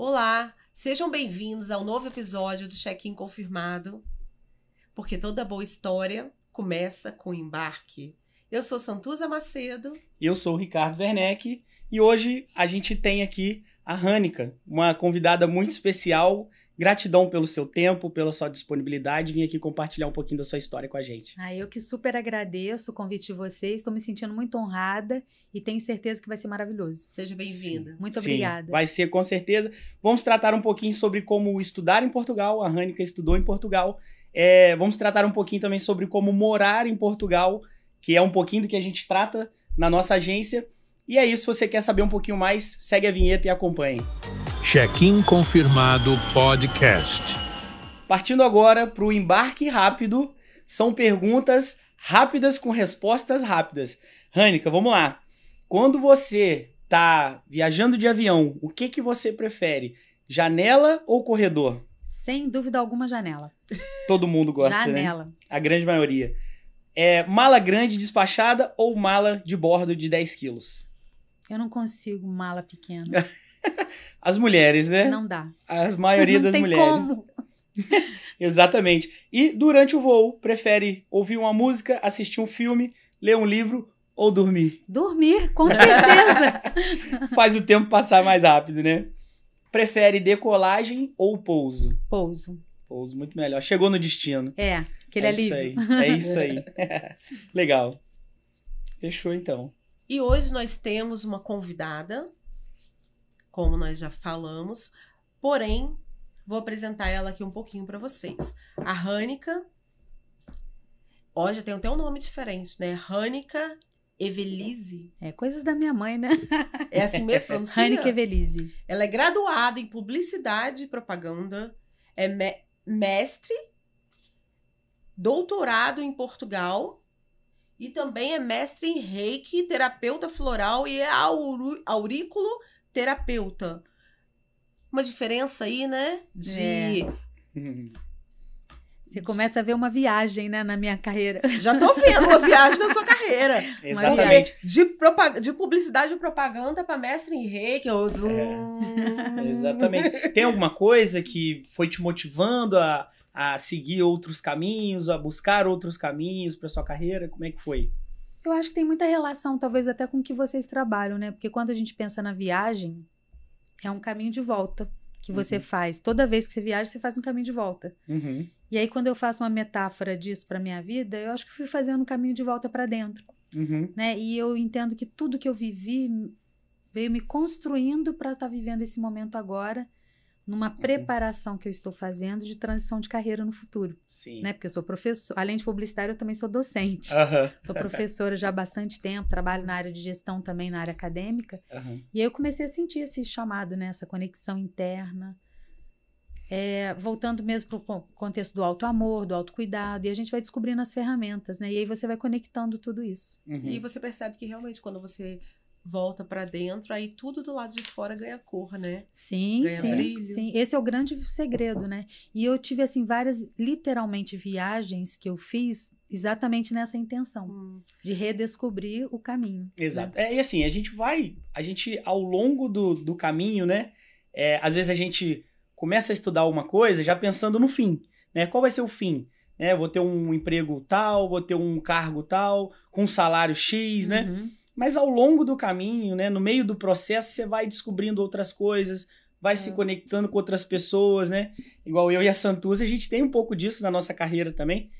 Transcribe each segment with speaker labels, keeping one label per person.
Speaker 1: Olá, sejam bem-vindos ao novo episódio do Check-in Confirmado, porque toda boa história começa com o embarque. Eu sou Santuza Macedo.
Speaker 2: E eu sou o Ricardo Werneck e hoje a gente tem aqui a Hanneka, uma convidada muito especial. Gratidão pelo seu tempo, pela sua disponibilidade, vim aqui compartilhar um pouquinho da sua história com a gente.
Speaker 3: Eu que super agradeço o convite de vocês, estou me sentindo muito honrada e tenho certeza que vai ser maravilhoso.
Speaker 1: Seja bem-vinda.
Speaker 3: Muito obrigada.
Speaker 2: Vai ser, com certeza. Vamos tratar um pouquinho sobre como estudar em Portugal, a Hanneka estudou em Portugal. Vamos tratar um pouquinho também sobre como morar em Portugal, que é um pouquinho do que a gente trata na nossa agência. E é isso, se você quer saber um pouquinho mais, segue a vinheta e acompanhe.
Speaker 4: Check-in Confirmado Podcast.
Speaker 2: Partindo agora para o embarque rápido, são perguntas rápidas com respostas rápidas. Hanneka, vamos lá. Quando você está viajando de avião, o que você prefere? Janela ou corredor?
Speaker 3: Sem dúvida alguma, janela.
Speaker 2: Todo mundo gosta,
Speaker 3: janela.
Speaker 2: Né? A grande maioria. Mala grande despachada ou mala de bordo de 10 quilos?
Speaker 3: Eu não consigo mala pequena.
Speaker 2: As mulheres, né?
Speaker 3: Não dá.
Speaker 2: A maioria das mulheres.
Speaker 3: Como.
Speaker 2: Exatamente. E durante o voo, prefere ouvir uma música, assistir um filme, ler um livro ou dormir?
Speaker 3: Dormir, com certeza.
Speaker 2: Faz o tempo passar mais rápido, né? Prefere decolagem ou pouso?
Speaker 3: Pouso.
Speaker 2: Pouso, muito melhor. Chegou no destino.
Speaker 3: Aquele alívio.
Speaker 2: É isso aí. Legal. Fechou, então.
Speaker 1: E hoje nós temos uma convidada, como nós já falamos, porém, vou apresentar ela aqui um pouquinho para vocês. A Hanneka, já tem até um nome diferente, né? Hanneka Evelise.
Speaker 3: Coisas da minha mãe, né?
Speaker 1: É assim mesmo pronuncia?
Speaker 3: Hanneka Evelise.
Speaker 1: Ela é graduada em Publicidade e Propaganda, é mestre, doutorado em Portugal e também é mestre em Reiki, terapeuta floral e é aurículo terapeuta. Uma diferença aí, né?
Speaker 3: Você começa a ver uma viagem, né, na minha carreira.
Speaker 1: Já tô vendo uma viagem na sua carreira.
Speaker 2: Exatamente.
Speaker 1: De publicidade e propaganda para mestre em Reiki.
Speaker 2: Exatamente. Tem alguma coisa que foi te motivando a seguir outros caminhos, a buscar outros caminhos para sua carreira? Como é que foi?
Speaker 3: Eu acho que tem muita relação, talvez até com o que vocês trabalham, né? Porque quando a gente pensa na viagem, é um caminho de volta que você faz. Toda vez que você viaja, você faz um caminho de volta.
Speaker 2: Uhum.
Speaker 3: E aí, quando eu faço uma metáfora disso para minha vida, eu acho que fui fazendo um caminho de volta para dentro.
Speaker 2: Uhum.
Speaker 3: Né? E eu entendo que tudo que eu vivi veio me construindo para estar vivendo esse momento agora, numa preparação que eu estou fazendo de transição de carreira no futuro.
Speaker 2: Sim.
Speaker 3: Né? Porque eu sou professora, além de publicitária, eu também sou docente. Sou professora já há bastante tempo, trabalho na área de gestão também, na área acadêmica. E aí eu comecei a sentir esse chamado, né? Essa conexão interna. Voltando mesmo para o contexto do auto-amor, do autocuidado, e a gente vai descobrindo as ferramentas, né? E aí você vai conectando tudo isso.
Speaker 1: E você percebe que realmente quando você volta para dentro, aí tudo do lado de fora ganha cor, né?
Speaker 3: Sim,
Speaker 1: ganha brilho.
Speaker 3: Sim. Esse é o grande segredo, né? E eu tive, assim, várias, literalmente, viagens que eu fiz exatamente nessa intenção, de redescobrir o caminho.
Speaker 2: Exato. Né? E assim, a gente ao longo do caminho, né? Às vezes a gente começa a estudar uma coisa já pensando no fim, né? Qual vai ser o fim? Vou ter um emprego tal, vou ter um cargo tal, com um salário X, né? Mas ao longo do caminho, né, no meio do processo, você vai descobrindo outras coisas, vai se conectando com outras pessoas, né? Igual eu e a Santuza, a gente tem um pouco disso na nossa carreira também.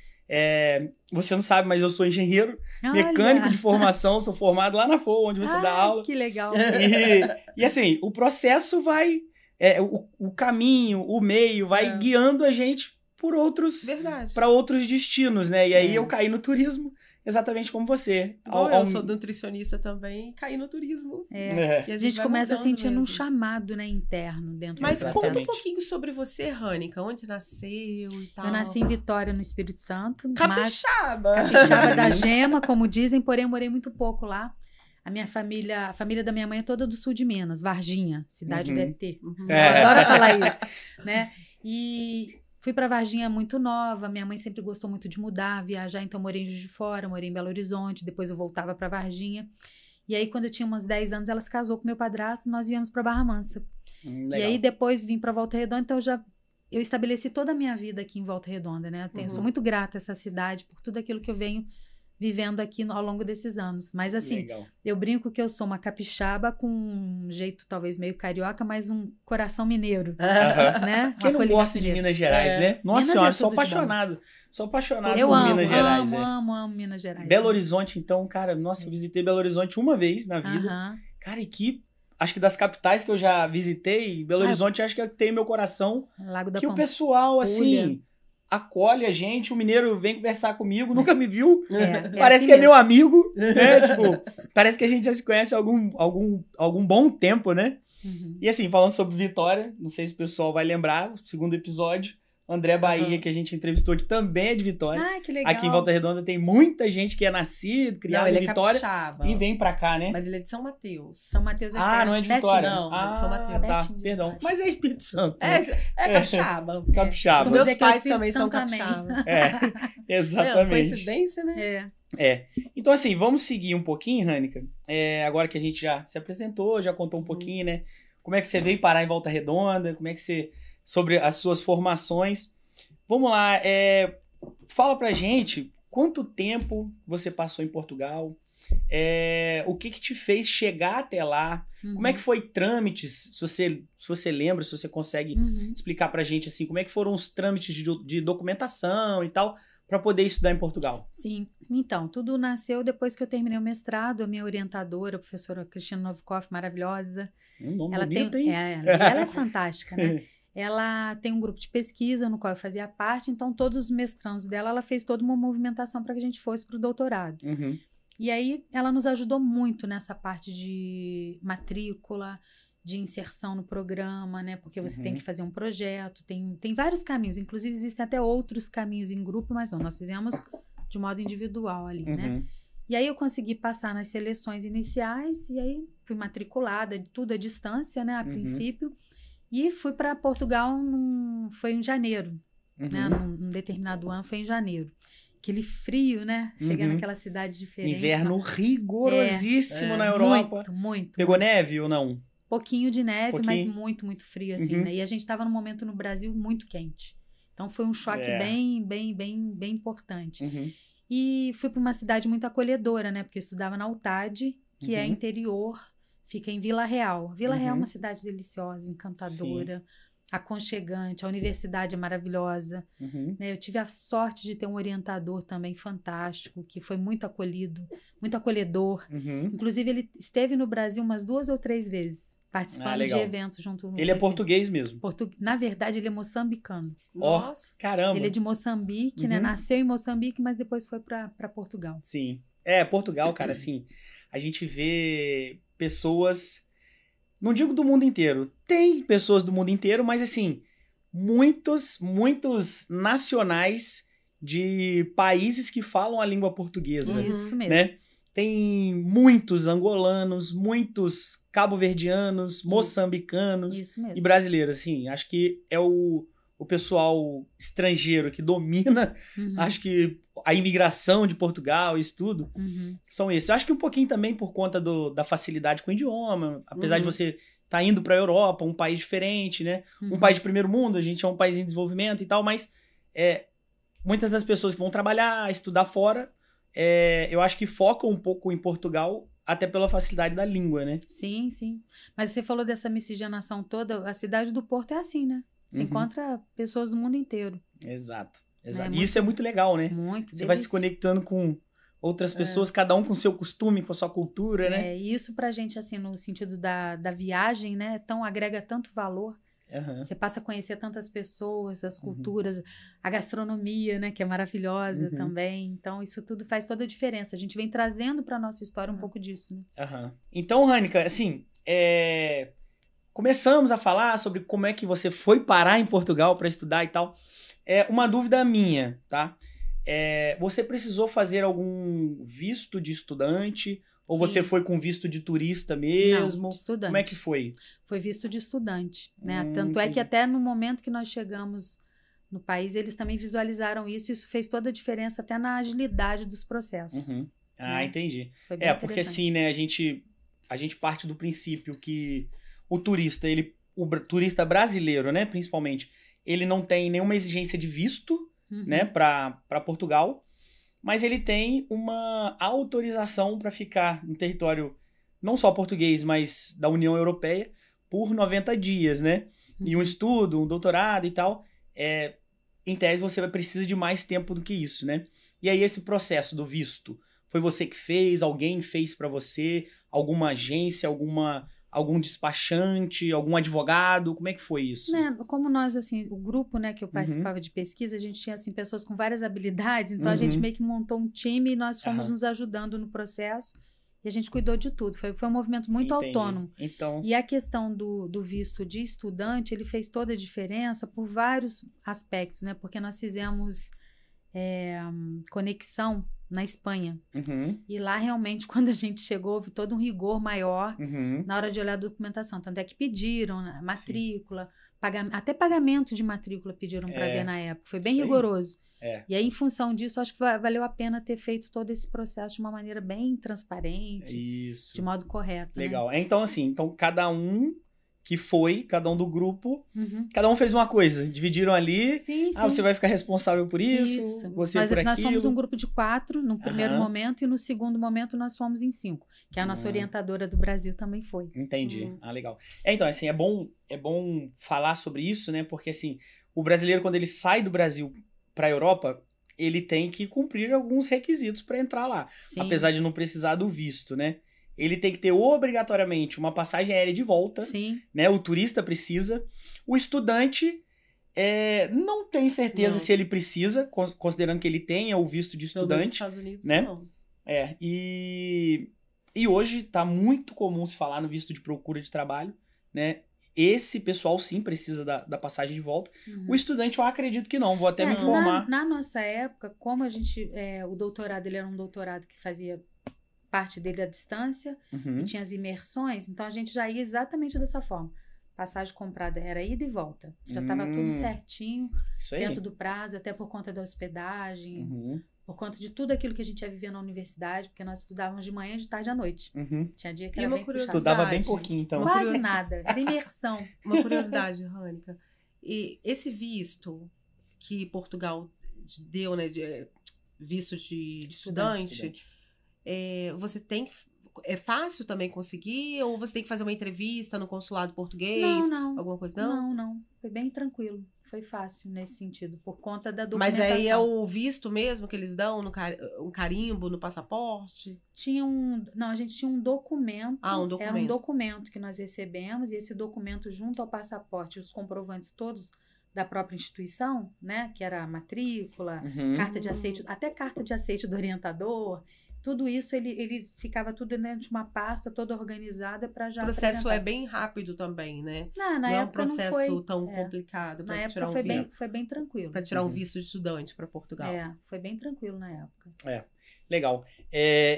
Speaker 2: Você não sabe, mas eu sou engenheiro, mecânico de formação, sou formado lá na FOA, onde você dá aula.
Speaker 3: Que legal.
Speaker 2: E assim, o processo vai... o caminho, o meio, vai guiando a gente para outros destinos, né? E aí eu caí no turismo, exatamente como você.
Speaker 1: Eu sou nutricionista também e caí no turismo.
Speaker 3: E a gente começa sentindo um chamado, né, interno dentro do processo.
Speaker 1: Mas conta um pouquinho sobre você, Hanneka. Onde você nasceu e tal?
Speaker 3: Eu nasci em Vitória, no Espírito Santo.
Speaker 1: Capixaba!
Speaker 3: Capixaba da Gema, como dizem, porém eu morei muito pouco lá. A família da minha mãe é toda do sul de Minas, Varginha, cidade do ET. Eu adoro falar isso, né? E fui para Varginha muito nova, minha mãe sempre gostou muito de mudar, viajar, então morei em Juiz de Fora, morei em Belo Horizonte, depois eu voltava para Varginha. E aí, quando eu tinha uns 10 anos, ela se casou com meu padrasto, nós viemos para Barra Mansa.
Speaker 2: Legal.
Speaker 3: E aí, depois vim para Volta Redonda, então eu estabeleci toda a minha vida aqui em Volta Redonda, né? Sou muito grata a essa cidade por tudo aquilo que eu venho vivendo aqui ao longo desses anos. Mas assim,
Speaker 2: Legal.
Speaker 3: eu brinco que eu sou uma capixaba com um jeito talvez meio carioca, mas um coração mineiro, né?
Speaker 2: Quem não gosta de Minas Gerais, né? Nossa senhora, sou apaixonado. Sou apaixonado por Minas Gerais.
Speaker 3: Amo Minas Gerais.
Speaker 2: Belo Horizonte, então, cara, nossa, eu visitei Belo Horizonte uma vez na vida. Cara, e que... Acho que das capitais que eu já visitei, Belo Horizonte, acho que tem meu coração.
Speaker 3: Lago da
Speaker 2: que o pessoal, assim, acolhe a gente. O mineiro vem conversar comigo, nunca me viu. Parece assim que é meu amigo, né? Tipo, parece que a gente já se conhece há algum bom tempo, né? E assim, falando sobre Vitória, não sei se o pessoal vai lembrar, o segundo episódio, André Bahia, que a gente entrevistou, que também é de Vitória.
Speaker 3: Que legal.
Speaker 2: Aqui em Volta Redonda tem muita gente que é nascido, criado em Vitória
Speaker 1: capixaba,
Speaker 2: e vem pra cá, né?
Speaker 1: Mas ele é de São Mateus.
Speaker 3: São Mateus é
Speaker 2: não é de Vitória?
Speaker 1: Não, é de São Mateus.
Speaker 2: Tá, perdão. Mas é Espírito Santo.
Speaker 1: É capixaba.
Speaker 2: Capixaba.
Speaker 1: Os meus pais também são capixabas.
Speaker 2: Exatamente.
Speaker 1: Coincidência, né?
Speaker 2: Então, assim, vamos seguir um pouquinho, Rânica. Agora que a gente já se apresentou, já contou um pouquinho, né? Como é que você veio parar em Volta Redonda? Como é que você... Sobre as suas formações. Vamos lá, fala pra gente quanto tempo você passou em Portugal, o que te fez chegar até lá, como é que foi trâmites, se você lembra, se você consegue explicar pra gente assim, como é que foram os trâmites de documentação e tal, para poder estudar em Portugal.
Speaker 3: Sim, então, tudo nasceu depois que eu terminei o mestrado, a minha orientadora, a professora Cristina Novikov, maravilhosa.
Speaker 2: Nome
Speaker 3: ela
Speaker 2: bonito,
Speaker 3: tem,
Speaker 2: hein?
Speaker 3: ela é fantástica, né? Ela tem um grupo de pesquisa no qual eu fazia parte, então todos os mestrandos dela, ela fez toda uma movimentação para que a gente fosse para o doutorado. E aí ela nos ajudou muito nessa parte de matrícula, de inserção no programa, né? Porque você tem que fazer um projeto, tem vários caminhos, inclusive existem até outros caminhos em grupo, mas não, nós fizemos de modo individual ali, né? E aí eu consegui passar nas seleções iniciais e aí fui matriculada, tudo à distância, né? A princípio. E fui para Portugal, foi em janeiro, né? Num determinado ano, foi em janeiro. Aquele frio, né? Chegar naquela cidade diferente.
Speaker 2: Inverno rigorosíssimo na Europa.
Speaker 3: Muito.
Speaker 2: Pegou neve ou não?
Speaker 3: Pouquinho de neve, mas muito, muito frio, assim, né? E a gente estava num momento no Brasil muito quente. Então, foi um choque bem importante. E fui para uma cidade muito acolhedora, né? Porque eu estudava na UTAD, que é interior, fica em Vila Real. Vila Real é uma cidade deliciosa, encantadora, aconchegante. A universidade é maravilhosa. Né? Eu tive a sorte de ter um orientador também fantástico, que foi muito acolhido, muito acolhedor. Inclusive, ele esteve no Brasil umas 2 ou 3 vezes, participando de eventos junto no
Speaker 2: Ele é português mesmo?
Speaker 3: Na verdade, ele é moçambicano.
Speaker 2: Nossa, caramba!
Speaker 3: Ele é de Moçambique, né? Nasceu em Moçambique, mas depois foi para Portugal.
Speaker 2: Sim. Portugal, cara, assim, a gente vê pessoas, não digo do mundo inteiro, tem pessoas do mundo inteiro, mas assim, muitos nacionais de países que falam a língua portuguesa.
Speaker 3: Isso mesmo.
Speaker 2: Né? Tem muitos angolanos, muitos cabo-verdianos, moçambicanos e brasileiros, assim, acho que é o pessoal estrangeiro que domina, acho que a imigração de Portugal, isso tudo, são esses. Eu acho que um pouquinho também por conta da facilidade com o idioma, apesar de você estar indo para a Europa, um país diferente, né? Um país de primeiro mundo, a gente é um país em desenvolvimento e tal, mas muitas das pessoas que vão trabalhar, estudar fora, eu acho que focam um pouco em Portugal, até pela facilidade da língua, né?
Speaker 3: Sim. Mas você falou dessa miscigenação toda, a cidade do Porto é assim, né? Você encontra pessoas do mundo inteiro.
Speaker 2: Exato. E isso é muito legal, né? Você vai se conectando com outras pessoas, cada um com o seu costume, com a sua cultura, né?
Speaker 3: E isso pra gente, assim, no sentido da viagem, né? Agrega tanto valor. Você passa a conhecer tantas pessoas, as culturas, a gastronomia, né? Que é maravilhosa também. Então, isso tudo faz toda a diferença. A gente vem trazendo pra nossa história um pouco disso, né?
Speaker 2: Então, Rânica, assim, começamos a falar sobre como é que você foi parar em Portugal para estudar e tal. Uma dúvida minha, tá? Você precisou fazer algum visto de estudante? Ou você foi com visto de turista mesmo?
Speaker 3: Não, de estudante.
Speaker 2: Como é que foi?
Speaker 3: Foi visto de estudante, né? Tanto é que até no momento que nós chegamos no país, eles também visualizaram isso. Isso fez toda a diferença até na agilidade dos processos.
Speaker 2: Ah,
Speaker 3: né?
Speaker 2: entendi.
Speaker 3: Foi bem
Speaker 2: Porque
Speaker 3: interessante.
Speaker 2: assim, né, a gente parte do princípio que o turista, turista brasileiro, né, principalmente, ele não tem nenhuma exigência de visto, né, para Portugal, mas ele tem uma autorização para ficar no território não só português, mas da União Europeia por 90 dias, né? E um estudo, um doutorado e tal, em tese você precisa de mais tempo do que isso, né? E aí esse processo do visto, foi você que fez? Alguém fez para você? Alguma agência, algum despachante, algum advogado? Como é que foi isso?
Speaker 3: Né, como nós, assim, o grupo, né, que eu participava de pesquisa, a gente tinha, assim, pessoas com várias habilidades, então a gente meio que montou um time e nós fomos nos ajudando no processo e a gente cuidou de tudo. Foi um movimento muito autônomo.
Speaker 2: Então...
Speaker 3: E a questão do visto de estudante, ele fez toda a diferença por vários aspectos, né, porque nós fizemos conexão na Espanha. E lá, realmente, quando a gente chegou, houve todo um rigor maior na hora de olhar a documentação. Tanto é que pediram, né, matrícula, até pagamento de matrícula pediram para ver na época. Foi bem rigoroso. E aí, em função disso, acho que valeu a pena ter feito todo esse processo de uma maneira bem transparente, de modo correto.
Speaker 2: Legal.
Speaker 3: Né?
Speaker 2: Então, assim, cada um do grupo, cada um fez uma coisa, dividiram ali,
Speaker 3: sim.
Speaker 2: Você vai ficar responsável por isso. Você por aquilo.
Speaker 3: Nós fomos um grupo de 4 no primeiro momento e no segundo momento nós fomos em 5, que a nossa orientadora do Brasil também foi.
Speaker 2: Entendi. Legal. Então, assim, é bom falar sobre isso, né, porque, assim, o brasileiro, quando ele sai do Brasil para a Europa, ele tem que cumprir alguns requisitos para entrar lá, apesar de não precisar do visto, né? Ele tem que ter obrigatoriamente uma passagem aérea de volta, né? O turista precisa. O estudante não tem certeza se ele precisa, considerando que ele tenha o visto de estudante. Nos
Speaker 1: Estados Unidos,
Speaker 2: né?
Speaker 1: não.
Speaker 2: E hoje está muito comum se falar no visto de procura de trabalho, né? Esse pessoal sim precisa da passagem de volta. O estudante eu acredito que não, vou até me informar.
Speaker 3: Na nossa época, como a gente, o doutorado, ele era um doutorado que fazia parte dele à distância, e tinha as imersões, então a gente já ia exatamente dessa forma. Passagem comprada era ida e volta. Já estava tudo certinho, dentro do prazo, até por conta da hospedagem, por conta de tudo aquilo que a gente ia viver na universidade, porque nós estudávamos de manhã, de tarde à noite. Tinha dia que era bem puxado.
Speaker 2: Estudava bem pouquinho, então.
Speaker 3: Quase nada, era imersão.
Speaker 1: Uma curiosidade, Rânica. E esse visto que Portugal deu, né, visto de estudante. Você tem que... É fácil também conseguir? Ou você tem que fazer uma entrevista no consulado português?
Speaker 3: Não.
Speaker 1: Alguma coisa? Não.
Speaker 3: Foi bem tranquilo. Foi fácil nesse sentido, por conta da documentação.
Speaker 1: Mas aí é o visto mesmo que eles dão, um carimbo no passaporte?
Speaker 3: Não, a gente tinha um documento.
Speaker 1: Um documento.
Speaker 3: Era um documento que nós recebemos, e esse documento, junto ao passaporte, os comprovantes todos da própria instituição, né? Que era a matrícula, carta de aceite, até carta de aceite do orientador. Tudo isso, ele ficava tudo dentro de uma pasta toda organizada para já
Speaker 1: O processo
Speaker 3: apresentar.
Speaker 1: É bem rápido também, né?
Speaker 3: Não
Speaker 1: é um processo tão complicado
Speaker 3: na
Speaker 1: para
Speaker 3: época
Speaker 1: tirar
Speaker 3: foi bem tranquilo.
Speaker 1: Para tirar um visto de estudante para Portugal.
Speaker 3: Foi bem tranquilo na época.
Speaker 2: Legal.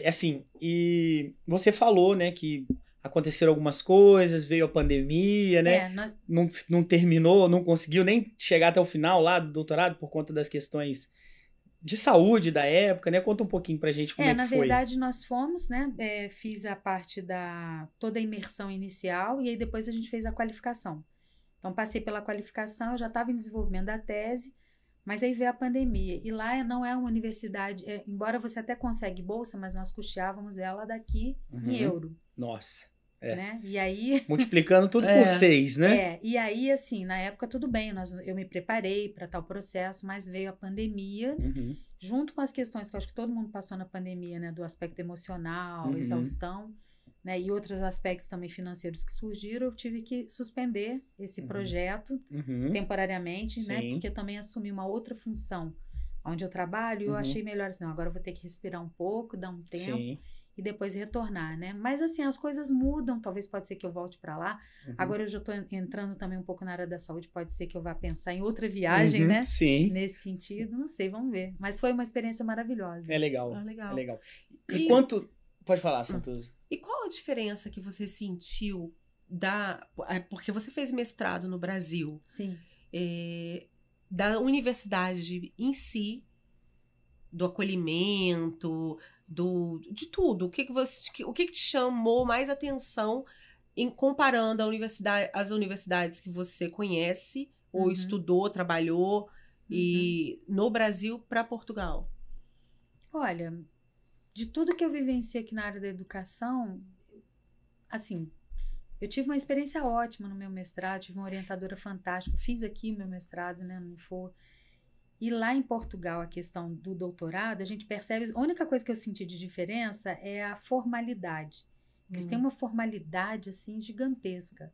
Speaker 2: Assim, e você falou, né, que aconteceram algumas coisas, veio a pandemia, né? Não terminou, não conseguiu nem chegar até o final lá do doutorado por conta das questões de saúde da época, né? Conta um pouquinho pra gente como é que foi.
Speaker 3: Na verdade, nós fomos, né? Fiz a parte toda a imersão inicial e aí depois a gente fez a qualificação. Então, passei pela qualificação, eu já estava em desenvolvimento da tese, mas aí veio a pandemia. E lá não é uma universidade, embora você até consegue bolsa, mas nós custeávamos ela daqui em euro.
Speaker 2: Nossa.
Speaker 3: Né? E aí...
Speaker 2: Multiplicando tudo por 6, né?
Speaker 3: E aí, assim, na época tudo bem, eu me preparei para tal processo, mas veio a pandemia, junto com as questões que eu acho que todo mundo passou na pandemia, né? Do aspecto emocional, exaustão, né? E outros aspectos também financeiros que surgiram, eu tive que suspender esse projeto temporariamente, né? Porque eu também assumi uma outra função onde eu trabalho, e eu achei melhor assim, agora eu vou ter que respirar um pouco, dar um tempo. E depois retornar, né? Mas assim, as coisas mudam, talvez pode ser que eu volte para lá. Agora eu já estou entrando também um pouco na área da saúde, pode ser que eu vá pensar em outra viagem, né?
Speaker 2: Sim.
Speaker 3: Nesse sentido, não sei, vamos ver. Mas foi uma experiência maravilhosa.
Speaker 2: É legal.
Speaker 1: Legal.
Speaker 2: É legal. E quanto... Pode falar, Santuza.
Speaker 1: E qual a diferença que você sentiu porque você fez mestrado no Brasil.
Speaker 3: Sim.
Speaker 1: Da universidade em si, do acolhimento, de tudo. O que te chamou mais atenção em comparando as universidades que você conhece, ou estudou, trabalhou, e no Brasil para Portugal?
Speaker 3: Olha, de tudo que eu vivenciei aqui na área da educação, assim, eu tive uma experiência ótima no meu mestrado, tive uma orientadora fantástica, fiz aqui o meu mestrado, né, no IFOR. E lá em Portugal, a questão do doutorado, a gente percebe, a única coisa que eu senti de diferença é a formalidade. Eles têm uma formalidade, assim, gigantesca,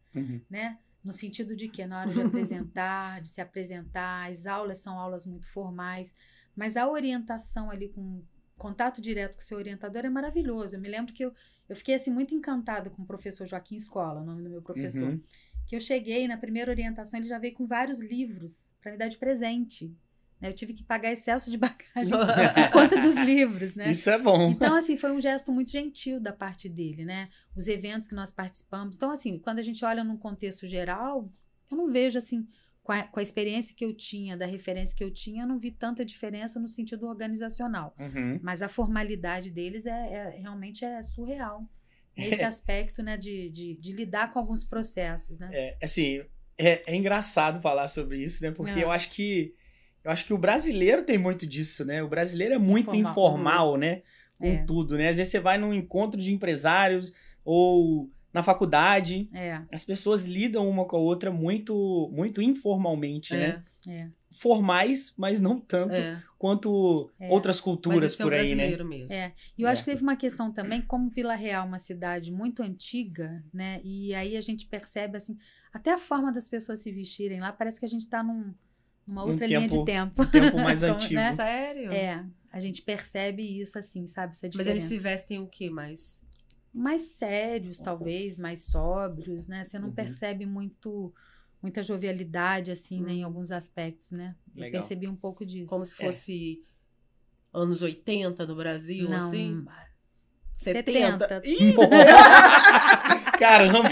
Speaker 3: né? No sentido de que na hora de apresentar, de se apresentar, as aulas são aulas muito formais, mas a orientação ali com contato direto com o seu orientador é maravilhoso. Eu me lembro que eu fiquei, assim, muito encantada com o professor Joaquim Escola, o nome do meu professor, que eu cheguei na primeira orientação, ele já veio com vários livros para me dar de presente. Eu tive que pagar excesso de bagagem por conta dos livros, né?
Speaker 2: Isso é bom.
Speaker 3: Então, assim, foi um gesto muito gentil da parte dele, né? Os eventos que nós participamos. Então, assim, quando a gente olha num contexto geral, eu não vejo, assim, com a experiência que eu tinha, da referência que eu tinha, eu não vi tanta diferença no sentido organizacional. Mas a formalidade deles realmente é surreal. Nesse aspecto, né, de lidar com alguns processos, né?
Speaker 2: Assim, é engraçado falar sobre isso, né? Porque eu acho que o brasileiro tem muito disso, né? O brasileiro é muito informal, né? Com tudo, né? Às vezes você vai num encontro de empresários ou na faculdade, as pessoas lidam uma com a outra muito, muito informalmente, né? Formais, mas não tanto quanto outras culturas por aí, né?
Speaker 1: Mesmo.
Speaker 3: E eu acho que teve uma questão também, como Vila Real é uma cidade muito antiga, né? E aí a gente percebe, assim, até a forma das pessoas se vestirem lá, parece que a gente tá numa outra linha de tempo.
Speaker 2: Um tempo mais antigo.
Speaker 3: Né?
Speaker 1: Sério?
Speaker 3: A gente percebe isso, assim, sabe? Essa diferença.
Speaker 1: Mas eles se vestem o quê? Mais
Speaker 3: sérios, talvez, mais sóbrios, né? Você não percebe muita jovialidade, assim, né? Em alguns aspectos, né?
Speaker 2: Legal.
Speaker 3: Eu percebi um pouco disso.
Speaker 1: como se fosse anos 80 no Brasil,
Speaker 3: Não,
Speaker 1: assim?
Speaker 3: 70.
Speaker 1: Ih,
Speaker 2: Caramba!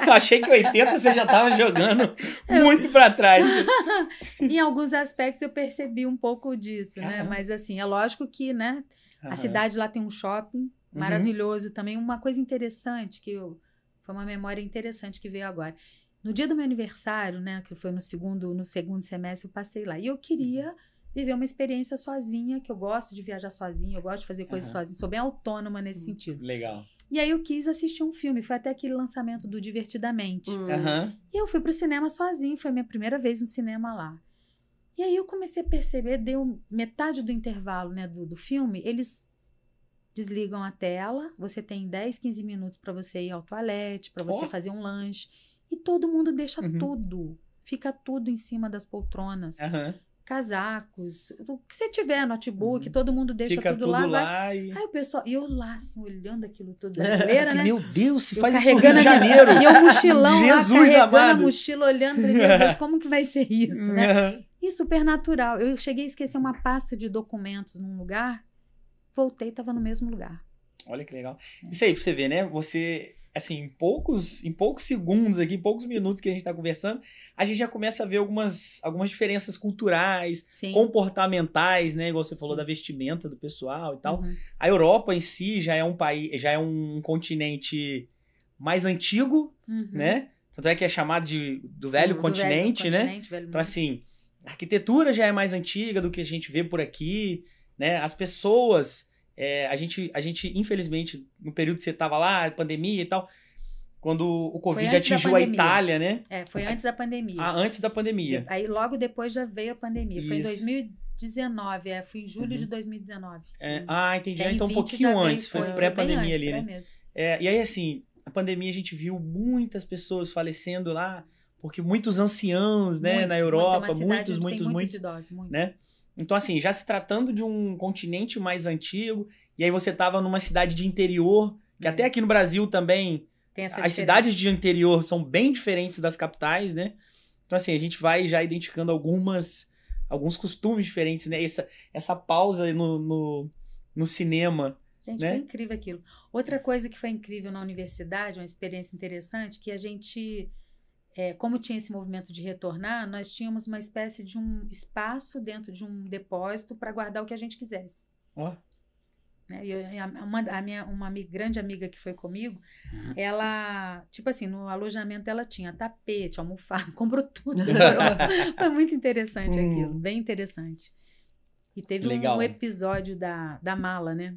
Speaker 2: Eu achei que 80 você já tava jogando muito pra trás.
Speaker 3: Em alguns aspectos eu percebi um pouco disso, né?
Speaker 2: Caramba.
Speaker 3: Mas assim, é lógico que, né? A cidade lá tem um shopping maravilhoso também. Uma coisa interessante foi uma memória interessante que veio agora. No dia do meu aniversário, né? Que foi no segundo semestre, eu passei lá. E eu queria viver uma experiência sozinha, que eu gosto de viajar sozinha, eu gosto de fazer coisas sozinha. Sou bem autônoma nesse sentido.
Speaker 2: Legal.
Speaker 3: E aí eu quis assistir um filme. Foi até aquele lançamento do Divertidamente. E eu fui pro cinema sozinha. Foi a minha primeira vez no cinema lá. E aí eu comecei a perceber, deu metade do intervalo, né, do filme, eles desligam a tela, você tem 10, 15 minutos para você ir ao toalete, para você fazer um lanche. E todo mundo deixa tudo. Fica tudo em cima das poltronas. Casacos, o que você tiver, notebook, todo mundo deixa
Speaker 2: Fica
Speaker 3: tudo lá.
Speaker 2: Aí
Speaker 3: o pessoal, e eu lá, assim, olhando aquilo tudo brasileira,
Speaker 2: assim,
Speaker 3: né?
Speaker 2: Meu Deus, se
Speaker 3: eu
Speaker 2: faz isso no Rio de Janeiro.
Speaker 3: E eu mochilão
Speaker 2: Jesus
Speaker 3: lá, carregando
Speaker 2: amado.
Speaker 3: a mochila, olhando, falei, meu Deus, como que vai ser isso, né? E super natural. Eu cheguei a esquecer uma pasta de documentos num lugar, voltei e estava no mesmo lugar.
Speaker 2: Olha que legal. Isso aí, pra você ver, né? Você, assim, em poucos segundos aqui, em poucos minutos que a gente tá conversando, a gente já começa a ver algumas diferenças culturais, comportamentais, né? Igual você falou da vestimenta do pessoal e tal. A Europa em si já é um país, já é um continente mais antigo, né? Tanto é que é chamado do velho continente, né? Então, assim, a arquitetura já é mais antiga do que a gente vê por aqui, né? As pessoas... a gente, infelizmente, no período que você estava lá, pandemia e tal, quando o Covid atingiu a Itália, né?
Speaker 3: Foi antes da pandemia.
Speaker 2: Antes da pandemia.
Speaker 3: Aí logo depois já veio a pandemia. Isso. Foi em 2019, foi em julho de 2019.
Speaker 2: Entendi. Então um pouquinho antes, foi pré-pandemia ali, né?
Speaker 3: Mesmo.
Speaker 2: E aí, assim, a pandemia a gente viu muitas pessoas falecendo lá, porque muitos anciãos, né, na Europa, muitos
Speaker 3: idosos,
Speaker 2: né? Então, assim, já se tratando de um continente mais antigo, e aí você estava numa cidade de interior, que até aqui no Brasil também, as cidades de interior são bem diferentes das capitais, né? Então, assim, a gente vai já identificando alguns costumes diferentes, né? Essa pausa no cinema.
Speaker 3: Gente,
Speaker 2: né?
Speaker 3: Foi incrível aquilo. Outra coisa que foi incrível na universidade, uma experiência interessante, que a gente como tinha esse movimento de retornar, nós tínhamos uma espécie de um espaço dentro de um depósito para guardar o que a gente quisesse.
Speaker 2: Ó.
Speaker 3: Uma grande amiga que foi comigo, ela, tipo assim, no alojamento ela tinha tapete, almofada, comprou tudo. Foi muito interessante aquilo, bem interessante. E teve um episódio da mala, né?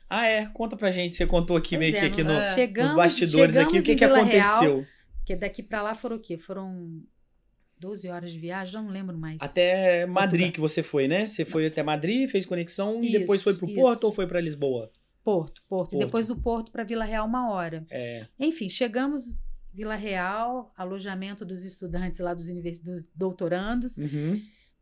Speaker 2: Ah, conta pra gente, você contou aqui
Speaker 3: pois
Speaker 2: meio que aqui
Speaker 3: nos
Speaker 2: bastidores aqui, o que aconteceu?
Speaker 3: Real, porque daqui pra lá foram o quê? Foram 12 horas de viagem, já não lembro mais.
Speaker 2: Até Madrid que você foi, né? Você foi até Madrid, fez conexão e depois foi pro Porto ou foi pra Lisboa?
Speaker 3: Porto. E depois do Porto pra Vila Real 1 hora. Enfim, chegamos Vila Real, alojamento dos estudantes lá dos doutorandos.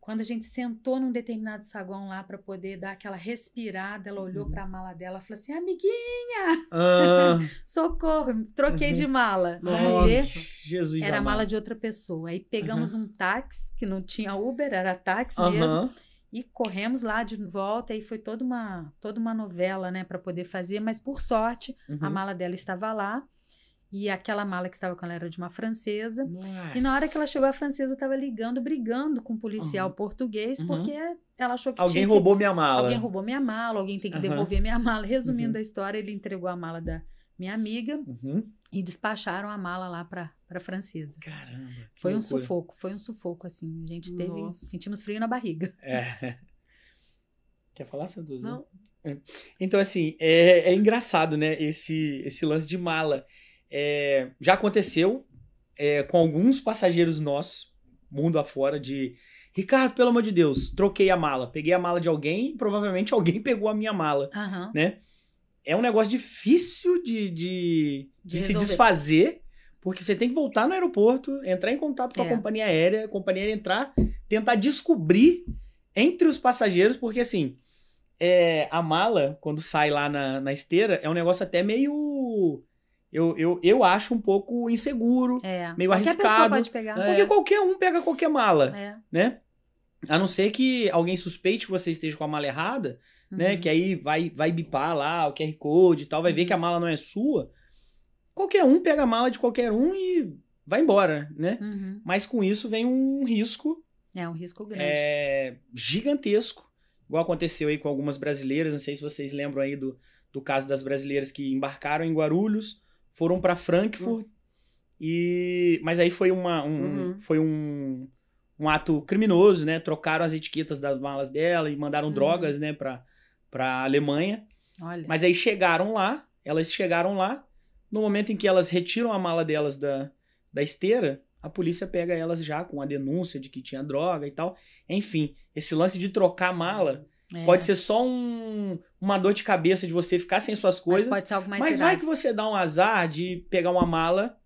Speaker 3: Quando a gente sentou num determinado saguão lá para poder dar aquela respirada, ela olhou para a mala dela e falou assim, amiguinha, socorro, troquei de mala. Vamos ver.
Speaker 2: Jesus
Speaker 3: era a mala de outra pessoa. Aí pegamos um táxi, que não tinha Uber, era táxi mesmo, e corremos lá de volta. E foi toda uma novela, né, para poder fazer. Mas, por sorte, a mala dela estava lá. E aquela mala que estava com ela era de uma francesa.
Speaker 2: Nossa.
Speaker 3: E na hora que ela chegou, a francesa estava brigando com um policial português, porque ela achou que
Speaker 2: alguém roubou minha mala.
Speaker 3: Alguém roubou minha mala, alguém tem que devolver minha mala. Resumindo a história, ele entregou a mala da minha amiga e despacharam a mala lá para a francesa.
Speaker 2: Caramba.
Speaker 3: Foi um sufoco, assim. A gente sentimos frio na barriga.
Speaker 2: Quer falar, Santos?
Speaker 1: Não.
Speaker 2: Então, assim, é engraçado, né, esse lance de mala. Já aconteceu com alguns passageiros nossos, mundo afora, de Ricardo, pelo amor de Deus, troquei a mala, peguei a mala de alguém, provavelmente alguém pegou a minha mala, né? É um negócio difícil de se desfazer, porque você tem que voltar no aeroporto, entrar em contato com a companhia aérea entrar, tentar descobrir entre os passageiros, porque assim, a mala, quando sai lá na esteira, é um negócio até meio... Eu acho um pouco inseguro, meio
Speaker 3: qualquer
Speaker 2: arriscado.
Speaker 3: Pessoa pode pegar.
Speaker 2: Porque qualquer um pega qualquer mala, né? A não ser que alguém suspeite que você esteja com a mala errada, né? Que aí vai bipar lá o QR Code e tal, vai ver que a mala não é sua. Qualquer um pega a mala de qualquer um e vai embora, né? Mas com isso vem um risco.
Speaker 3: Um risco grande.
Speaker 2: Gigantesco. Igual aconteceu aí com algumas brasileiras, não sei se vocês lembram aí do caso das brasileiras que embarcaram em Guarulhos, foram para Frankfurt, mas aí foi um ato criminoso, né? Trocaram as etiquetas das malas dela e mandaram drogas, né, pra Alemanha.
Speaker 3: Olha.
Speaker 2: Mas aí elas chegaram lá, no momento em que elas retiram a mala delas da esteira, a polícia pega elas já com a denúncia de que tinha droga e tal. Enfim, esse lance de trocar a mala pode ser só uma dor de cabeça de você ficar sem suas coisas.
Speaker 3: Mas pode ser algo mais
Speaker 2: Mas vai que você dá um azar de pegar uma mala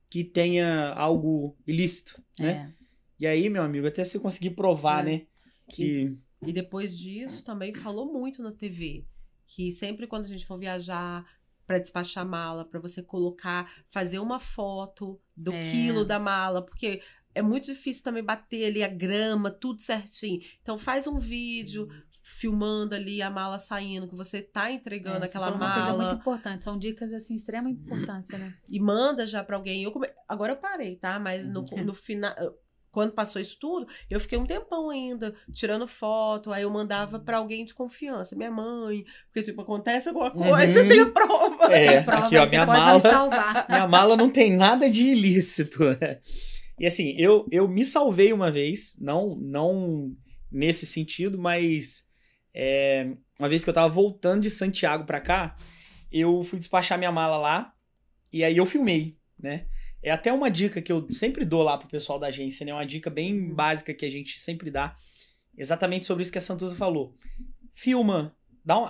Speaker 2: que tenha algo ilícito, né? E aí, meu amigo, até você conseguir provar, né? Que...
Speaker 1: E depois disso também falou muito na TV. Que sempre quando a gente for viajar para despachar mala, para você fazer uma foto do quilo da mala, porque é muito difícil também bater ali a grama, tudo certinho. Então faz um vídeo filmando ali a mala saindo, que você tá entregando aquela mala.
Speaker 3: Uma coisa muito importante, são dicas assim, extrema importância, né?
Speaker 1: E manda já pra alguém. Agora eu parei, tá? Mas no final, quando passou isso tudo, eu fiquei um tempão ainda tirando foto, aí eu mandava pra alguém de confiança, minha mãe, porque tipo, acontece alguma coisa, você tem a prova.
Speaker 3: Tem prova,
Speaker 2: aqui, ó,
Speaker 3: você pode me salvar.
Speaker 2: Minha mala não tem nada de ilícito. E assim, eu me salvei uma vez, não nesse sentido, mas uma vez que eu tava voltando de Santiago pra cá, eu fui despachar minha mala lá, e aí eu filmei, né? É até uma dica que eu sempre dou lá pro pessoal da agência, né? Uma dica bem básica que a gente sempre dá, exatamente sobre isso que a Santuza falou. Filma,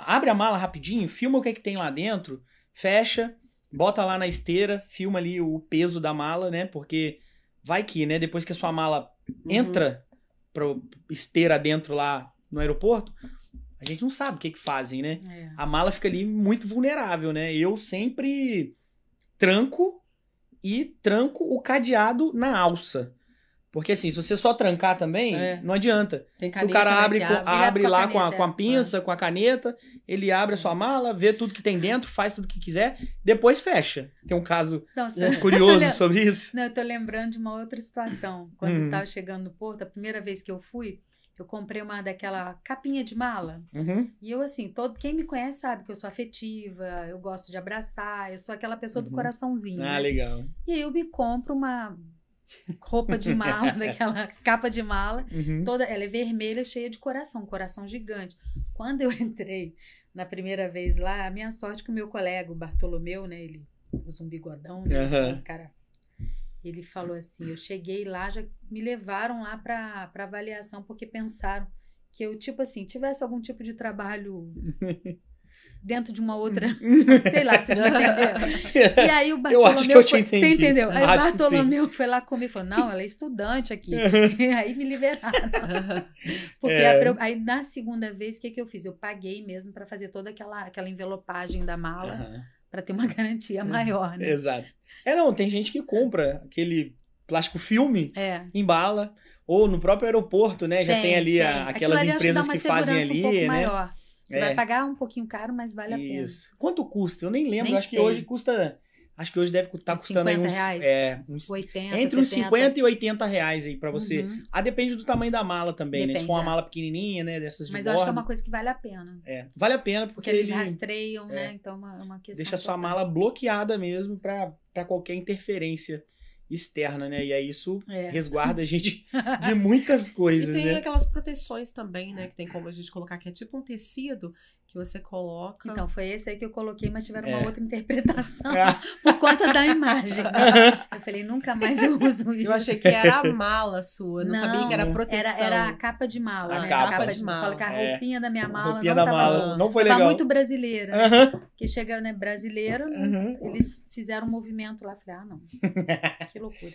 Speaker 2: abre a mala rapidinho, filma o que é que tem lá dentro, fecha, bota lá na esteira, filma ali o peso da mala, né? Porque vai que, né? Depois que a sua mala entra pro esteira dentro lá no aeroporto, a gente não sabe o que fazem, né? A mala fica ali muito vulnerável, né? Eu sempre tranco o cadeado na alça. Porque assim, se você só trancar também, não adianta.
Speaker 1: Tem
Speaker 2: Porque
Speaker 1: caneta,
Speaker 2: o cara
Speaker 1: né, que
Speaker 2: abre lá com a
Speaker 3: caneta,
Speaker 2: pinça, com a caneta, ele abre a sua mala, vê tudo que tem dentro, faz tudo que quiser, depois fecha. Tem um caso
Speaker 3: Não,
Speaker 2: curioso sobre isso?
Speaker 3: Não, eu tô lembrando de uma outra situação. Quando eu tava chegando no Porto, a primeira vez que eu fui, eu comprei uma daquela capinha de mala. E eu, assim, quem me conhece sabe que eu sou afetiva, eu gosto de abraçar, eu sou aquela pessoa do coraçãozinho, né?
Speaker 2: Legal.
Speaker 3: E aí eu me compro uma roupa de mala, daquela capa de mala, toda, ela é vermelha, cheia de coração, um coração gigante. Quando eu entrei na primeira vez lá, a minha sorte que o meu colega, o Bartolomeu, né, ele usa um bigodão, né, o cara, ele falou assim, eu cheguei lá, já me levaram lá para avaliação, porque pensaram que eu, tipo assim, tivesse algum tipo de trabalho dentro de uma outra, sei lá, você não entendeu? E aí o Bartolomeu,
Speaker 2: eu acho que eu te entendi.
Speaker 3: Você entendeu? Aí o
Speaker 2: Acho que
Speaker 3: Bartolomeu foi lá comigo e falou, não, ela é estudante aqui. E aí me liberaram. Porque aí na segunda vez, o que eu fiz? Eu paguei mesmo para fazer toda aquela envelopagem da mala, para ter uma garantia maior, né?
Speaker 2: Exato. Não, tem gente que compra aquele plástico filme, embala, ou no próprio aeroporto, né? Já tem ali aquelas empresas que fazem ali,
Speaker 3: um pouco
Speaker 2: né?
Speaker 3: Maior. Você vai pagar um pouquinho caro, mas vale a pena.
Speaker 2: Isso. Quanto custa? Eu nem lembro.
Speaker 3: Nem
Speaker 2: acho
Speaker 3: sei.
Speaker 2: que hoje custa... Acho que hoje deve estar custando aí uns...
Speaker 3: uns 80,
Speaker 2: entre uns
Speaker 3: 70.
Speaker 2: 50 e 80 reais aí pra você. Depende do tamanho da mala também, né? Se for uma mala pequenininha, né? Dessas de
Speaker 3: Mas
Speaker 2: bordo.
Speaker 3: eu acho que é uma coisa que vale a pena.
Speaker 2: Vale a pena porque
Speaker 3: eles rastreiam, né? Então é uma questão...
Speaker 2: Deixa a sua mala bloqueada mesmo pra qualquer interferência externa, né? E aí isso resguarda a gente de muitas coisas,
Speaker 1: né? E tem
Speaker 2: né?
Speaker 1: aquelas proteções também, né? Que tem como a gente colocar, que é tipo um tecido que você coloca.
Speaker 3: Então, foi esse aí que eu coloquei, mas tiveram uma outra interpretação por conta da imagem. Né? Eu falei, nunca mais eu uso isso.
Speaker 1: Eu achei que era a mala sua, não sabia que era proteção.
Speaker 3: Era a capa de mala.
Speaker 2: A capa
Speaker 3: de mala. Falei que a roupinha da minha mala
Speaker 2: roupinha
Speaker 3: não
Speaker 2: da
Speaker 3: tava
Speaker 2: mala
Speaker 3: boa.
Speaker 2: não foi legal.
Speaker 3: Tava muito brasileira. Né? Porque chega, né, brasileiro, eles fizeram um movimento lá. Falei, não. Que loucura.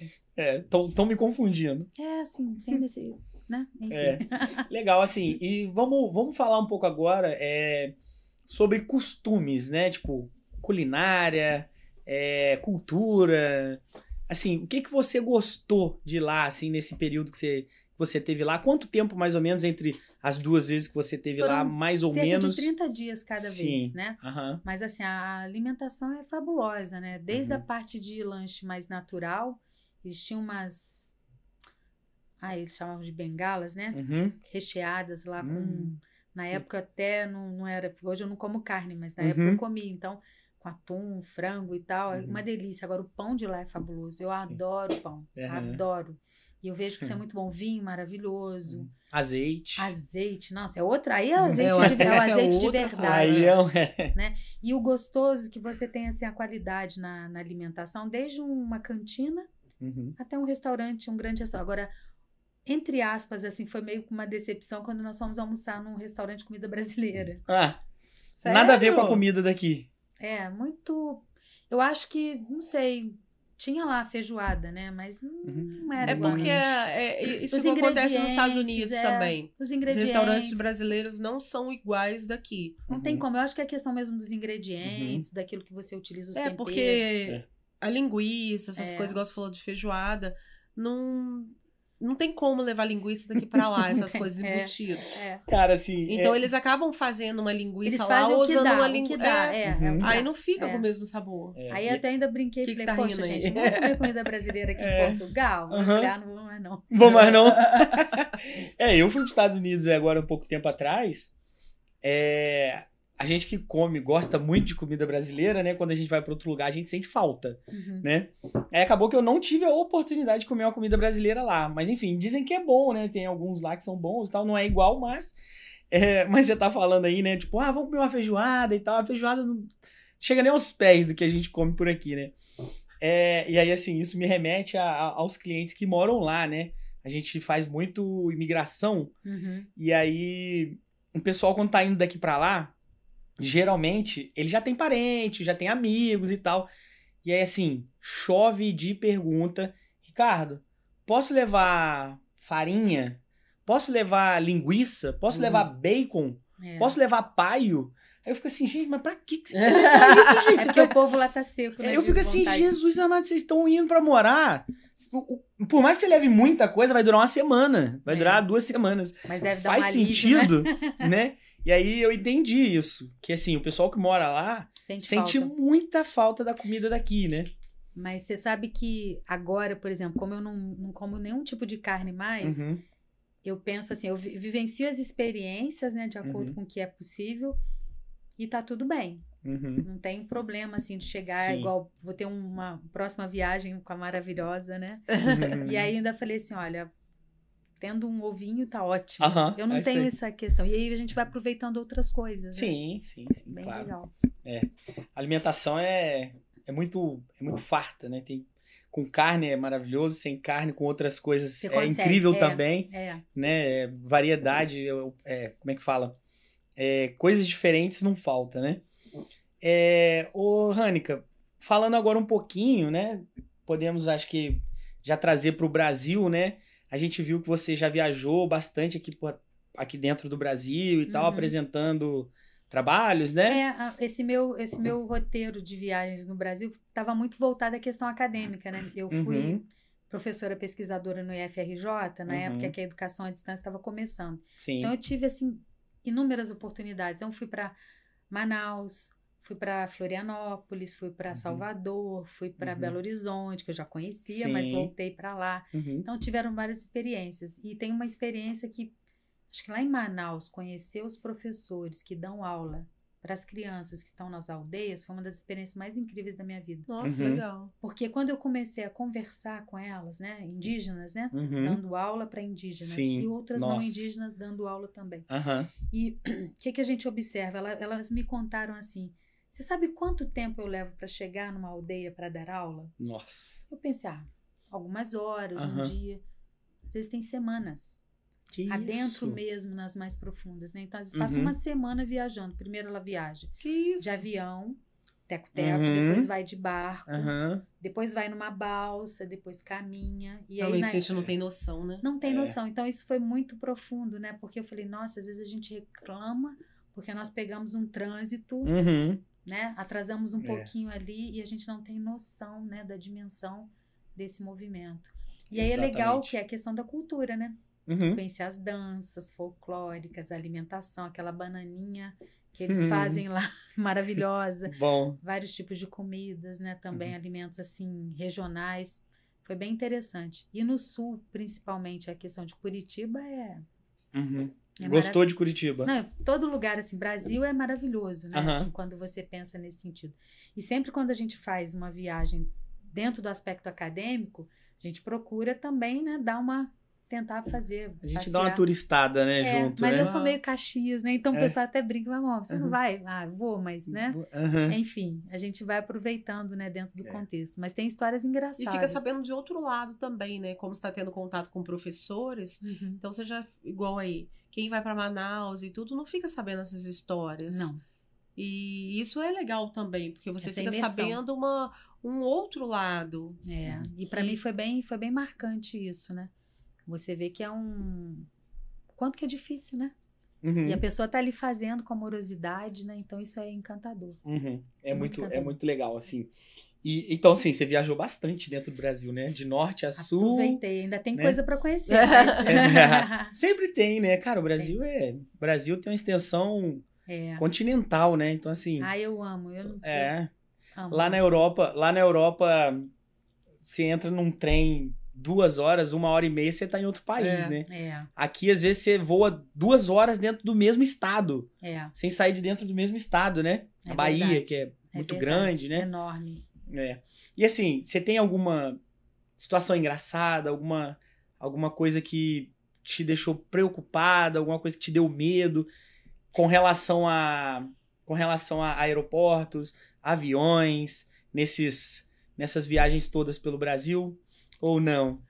Speaker 2: Estão me confundindo.
Speaker 3: Assim, sem esse... Né? Enfim.
Speaker 2: Legal, assim, e vamos falar um pouco agora sobre costumes, né? Tipo, culinária, cultura. Assim, o que você gostou de lá, assim, nesse período que você teve lá? Quanto tempo, mais ou menos, entre as duas vezes que você teve lá, mais ou menos?
Speaker 3: Cerca de 30 dias cada vez, né? Mas, assim, a alimentação é fabulosa, né? Desde a parte de lanche mais natural, eles tinham umas... eles chamavam de bengalas, né? Recheadas lá com... Na época até não era... Hoje eu não como carne, mas na época eu comi. Então, com atum, frango e tal, é uma delícia. Agora, o pão de lá é fabuloso. Eu adoro pão. Adoro. E eu vejo que isso é muito bom. Vinho maravilhoso.
Speaker 2: Azeite.
Speaker 3: Nossa, é outra... Aí é o azeite de verdade.
Speaker 2: Aí
Speaker 3: né? E o gostoso que você tem, assim, a qualidade na alimentação, desde uma cantina até um restaurante, um grande restaurante. Agora... Entre aspas, assim, foi meio que uma decepção quando nós fomos almoçar num restaurante de comida brasileira.
Speaker 2: Nada a ver com a comida daqui.
Speaker 3: Muito... Eu acho que, não sei, tinha lá feijoada, né? Mas não era igual.
Speaker 1: Porque isso acontece nos Estados Unidos também.
Speaker 3: Os ingredientes...
Speaker 1: Os restaurantes brasileiros não são iguais daqui.
Speaker 3: Não tem como. Eu acho que é a questão mesmo dos ingredientes, daquilo que você utiliza, os temperos.
Speaker 1: Porque a linguiça, essas coisas, igual você falou de feijoada, não tem como levar linguiça daqui pra lá, essas coisas embutidas.
Speaker 2: Cara, assim...
Speaker 1: Então, eles acabam fazendo uma linguiça lá, usando uma linguiça... Aí não fica com o mesmo sabor.
Speaker 3: Aí até ainda brinquei e falei,
Speaker 1: tá
Speaker 3: poxa, gente, vamos comer comida brasileira aqui em Portugal? Não vou mais não.
Speaker 2: Vou mais não. Eu fui para os Estados Unidos agora um pouco tempo atrás. A gente que gosta muito de comida brasileira, né? Quando a gente vai para outro lugar, a gente sente falta, né? Acabou que eu não tive a oportunidade de comer uma comida brasileira lá. Mas, enfim, dizem que é bom, né? Tem alguns lá que são bons e tal. Não é igual, mas... mas você tá falando aí, né? Tipo, vamos comer uma feijoada e tal. A feijoada não chega nem aos pés do que a gente come por aqui, né? E aí, assim, isso me remete aos clientes que moram lá, né? A gente faz muito imigração. E aí, o pessoal, quando tá indo daqui pra lá, geralmente, ele já tem parente, já tem amigos e tal. E aí, assim, chove de pergunta. Ricardo, posso levar farinha? Posso levar linguiça? Posso levar bacon? Posso levar paio? Aí eu fico assim, gente, mas pra que você quer levar isso, gente?
Speaker 3: Porque o povo lá tá seco, né?
Speaker 2: Eu fico assim, Jesus amado, vocês estão indo pra morar Por mais que você leve muita coisa, vai durar uma semana. Vai durar 2 semanas.
Speaker 3: Mas deve dar
Speaker 2: Faz
Speaker 3: um alívio,
Speaker 2: sentido, né? E aí eu entendi isso. Que assim, o pessoal que mora lá sente muita falta da comida daqui, né?
Speaker 3: Mas você sabe que agora, por exemplo, como eu não como nenhum tipo de carne mais, eu penso assim, eu vivencio as experiências, né, de acordo com o que é possível, e tá tudo bem. Não tem problema, assim, de chegar igual... Vou ter uma próxima viagem com a maravilhosa, né? E aí ainda falei assim, olha, tendo um ovinho tá ótimo. Eu não tenho essa questão. E aí a gente vai aproveitando outras coisas, né?
Speaker 2: Sim,
Speaker 3: Bem
Speaker 2: claro.
Speaker 3: legal.
Speaker 2: A alimentação é muito muito farta, né? Com carne é maravilhoso, sem carne, com outras coisas é incrível também, né? Variedade, como é que fala? Coisas diferentes não falta, né? Ô, Hanneke, falando agora um pouquinho, né? Podemos, acho que, já trazer para o Brasil, né? A gente viu que você já viajou bastante aqui dentro do Brasil e tal, apresentando trabalhos, né?
Speaker 3: Esse meu roteiro de viagens no Brasil estava muito voltado à questão acadêmica, né? Eu fui professora pesquisadora no IFRJ, na época que a educação à distância estava começando.
Speaker 2: Sim.
Speaker 3: Então, eu tive, assim, inúmeras oportunidades. Então, eu fui para Manaus, fui para Florianópolis, fui para Salvador, fui para Belo Horizonte, que eu já conhecia, mas voltei para lá. Então, tiveram várias experiências. E tem uma experiência que, acho que lá em Manaus, conhecer os professores que dão aula para as crianças que estão nas aldeias foi uma das experiências mais incríveis da minha vida.
Speaker 1: Nossa, legal.
Speaker 3: Porque quando eu comecei a conversar com elas, né, indígenas, né, dando aula para indígenas, e outras não indígenas dando aula também. E o que a gente observa? Elas me contaram assim, você sabe quanto tempo eu levo para chegar numa aldeia para dar aula?
Speaker 2: Nossa.
Speaker 3: Eu pensei, algumas horas, um dia. Às vezes tem semanas.
Speaker 2: Que
Speaker 3: adentro
Speaker 2: isso?
Speaker 3: mesmo, nas mais profundas, né? Então, às vezes passa uma semana viajando. Primeiro ela viaja de avião, teco-teco, depois vai de barco, depois vai numa balsa, depois caminha. E
Speaker 1: realmente a gente não tem noção, né?
Speaker 3: Não tem noção. Então, isso foi muito profundo, né? Porque eu falei, nossa, às vezes a gente reclama porque nós pegamos um trânsito, né? Atrasamos um pouquinho ali e a gente não tem noção, né? Da dimensão desse movimento. E aí é legal que é a questão da cultura, né? Conhecer as danças folclóricas, a alimentação, aquela bananinha que eles fazem lá, maravilhosa.
Speaker 2: Bom.
Speaker 3: Vários tipos de comidas, né? Também alimentos, assim, regionais. Foi bem interessante. E no sul, principalmente, a questão de Curitiba
Speaker 2: Gostou de Curitiba?
Speaker 3: Não, todo lugar, assim, Brasil é maravilhoso, né? Assim, quando você pensa nesse sentido. E sempre quando a gente faz uma viagem dentro do aspecto acadêmico, a gente procura também, né, tentar fazer.
Speaker 2: A gente dá uma turistada, né, junto.
Speaker 3: Mas
Speaker 2: né?
Speaker 3: eu sou meio Caxias, né? Então o pessoal até brinca, mas você não vai? Vou, mas, né? Enfim, a gente vai aproveitando, né, dentro do contexto. Mas tem histórias engraçadas.
Speaker 1: E fica sabendo de outro lado também, né? Como você está tendo contato com professores. Então, você já, igual aí, quem vai para Manaus e tudo, não fica sabendo essas histórias.
Speaker 3: Não.
Speaker 1: E isso é legal também, porque você fica sabendo um outro lado.
Speaker 3: E para mim foi bem marcante isso, né? Você vê que quanto que é difícil, né? E a pessoa tá ali fazendo com amorosidade, né? Então isso é encantador.
Speaker 2: É muito legal, assim. E, então, assim, você viajou bastante dentro do Brasil, né? De norte a sul.
Speaker 3: Aproveitei, ainda tem
Speaker 2: né?
Speaker 3: coisa para conhecer. Mas...
Speaker 2: Sempre tem, né? Cara, o Brasil Brasil tem uma extensão continental, né? Então, assim...
Speaker 3: eu amo. Eu amo.
Speaker 2: Lá na Europa, você entra num trem 2 horas, 1h30, você tá em outro país, né? Aqui, às vezes, você voa 2 horas dentro do mesmo estado. Sem sair de dentro do mesmo estado, né? A Bahia, verdade. Que é muito grande, né?
Speaker 3: Enorme.
Speaker 2: E assim, você tem alguma situação engraçada, alguma coisa que te deixou preocupada, alguma coisa que te deu medo com relação a aeroportos, aviões, nessas viagens todas pelo Brasil? Ou não?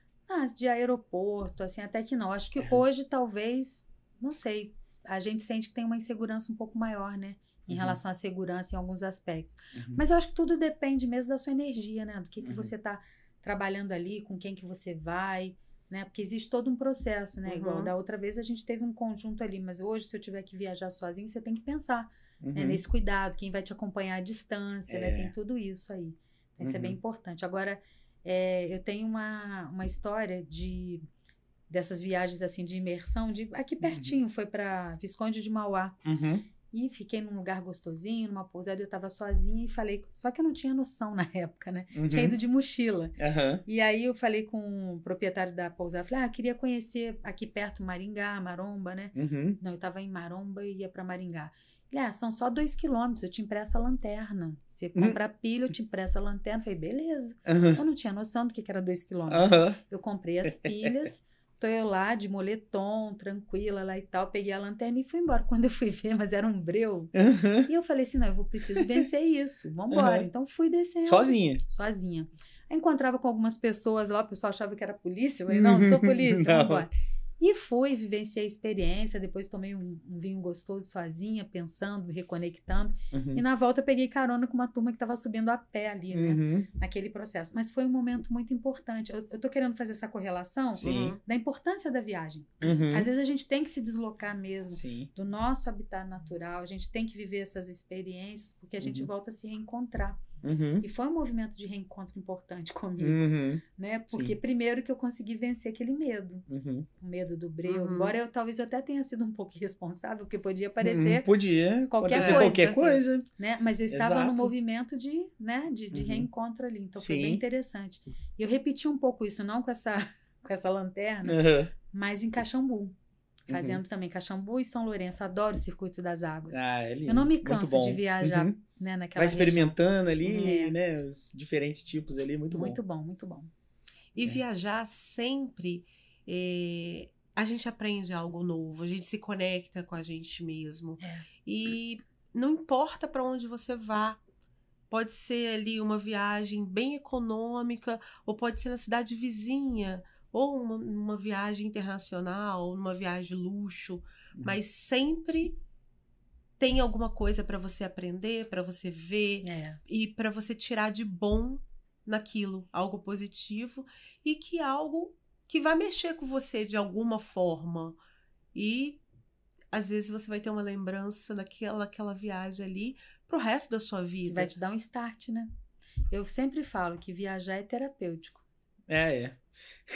Speaker 3: De aeroporto, assim, até que não. Acho que hoje, talvez, não sei, a gente sente que tem uma insegurança um pouco maior, né? Em relação à segurança em alguns aspectos. Mas eu acho que tudo depende mesmo da sua energia, né? Do que você tá trabalhando ali, com quem que você vai, né? Porque existe todo um processo, né? Igual da outra vez a gente teve um conjunto ali, mas hoje, se eu tiver que viajar sozinho, você tem que pensar né? Nesse cuidado, quem vai te acompanhar à distância, né? Tem tudo isso aí. Então, isso é bem importante. Agora, eu tenho uma história dessas viagens assim de imersão, aqui pertinho, foi para Visconde de Mauá. E fiquei num lugar gostosinho, numa pousada, eu tava sozinha e falei, só que eu não tinha noção na época, né? Tinha ido de mochila. E aí eu falei com o proprietário da pousada, falei, eu queria conhecer aqui perto Maringá, Maromba, né? Não, eu tava em Maromba e ia pra Maringá. Ele, são só 2 quilômetros, eu te empresto a lanterna. Você compra pilha, eu te empresto a lanterna. Eu falei, beleza. Eu não tinha noção do que era 2 quilômetros. Eu comprei as pilhas, tô eu lá de moletom, tranquila lá e tal, peguei a lanterna e fui embora. Quando eu fui ver, mas era um breu. E eu falei assim, não, eu preciso vencer isso, vambora. Então fui descendo.
Speaker 2: Sozinha?
Speaker 3: Sozinha. Aí encontrava com algumas pessoas lá, o pessoal achava que era polícia. Eu falei, não sou polícia, vambora. E fui, vivenciei a experiência, depois tomei um vinho gostoso sozinha, pensando, me reconectando. E na volta eu peguei carona com uma turma que estava subindo a pé ali, né? Naquele processo. Mas foi um momento muito importante. Eu tô querendo fazer essa correlação da importância da viagem. Às vezes a gente tem que se deslocar mesmo do nosso habitat natural, a gente tem que viver essas experiências, porque a gente volta a se reencontrar. E foi um movimento de reencontro importante comigo, né? Porque primeiro que eu consegui vencer aquele medo, o medo do breu, embora eu talvez até tenha sido um pouco irresponsável, porque podia parecer
Speaker 2: qualquer coisa,
Speaker 3: né? Mas eu estava no movimento de reencontro ali, então foi bem interessante. E eu repeti um pouco isso, não com essa lanterna, mas em Caxambu. Fazendo também Caxambu e São Lourenço. Adoro o Circuito das Águas.
Speaker 2: É lindo.
Speaker 3: Eu não me canso de viajar, né, naquela
Speaker 2: Vai experimentando
Speaker 3: região.
Speaker 2: Ali, né? Os diferentes tipos ali, muito bom.
Speaker 3: Muito bom, muito bom.
Speaker 1: E viajar sempre, a gente aprende algo novo, a gente se conecta com a gente mesmo. E não importa para onde você vá. Pode ser ali uma viagem bem econômica, ou pode ser na cidade vizinha, ou uma viagem internacional, uma viagem de luxo, mas sempre tem alguma coisa para você aprender, para você ver e para você tirar de bom naquilo, algo positivo e que algo que vai mexer com você de alguma forma. E às vezes você vai ter uma lembrança daquela viagem ali pro resto da sua vida.
Speaker 3: Que vai te dar um start, né? Eu sempre falo que viajar é terapêutico.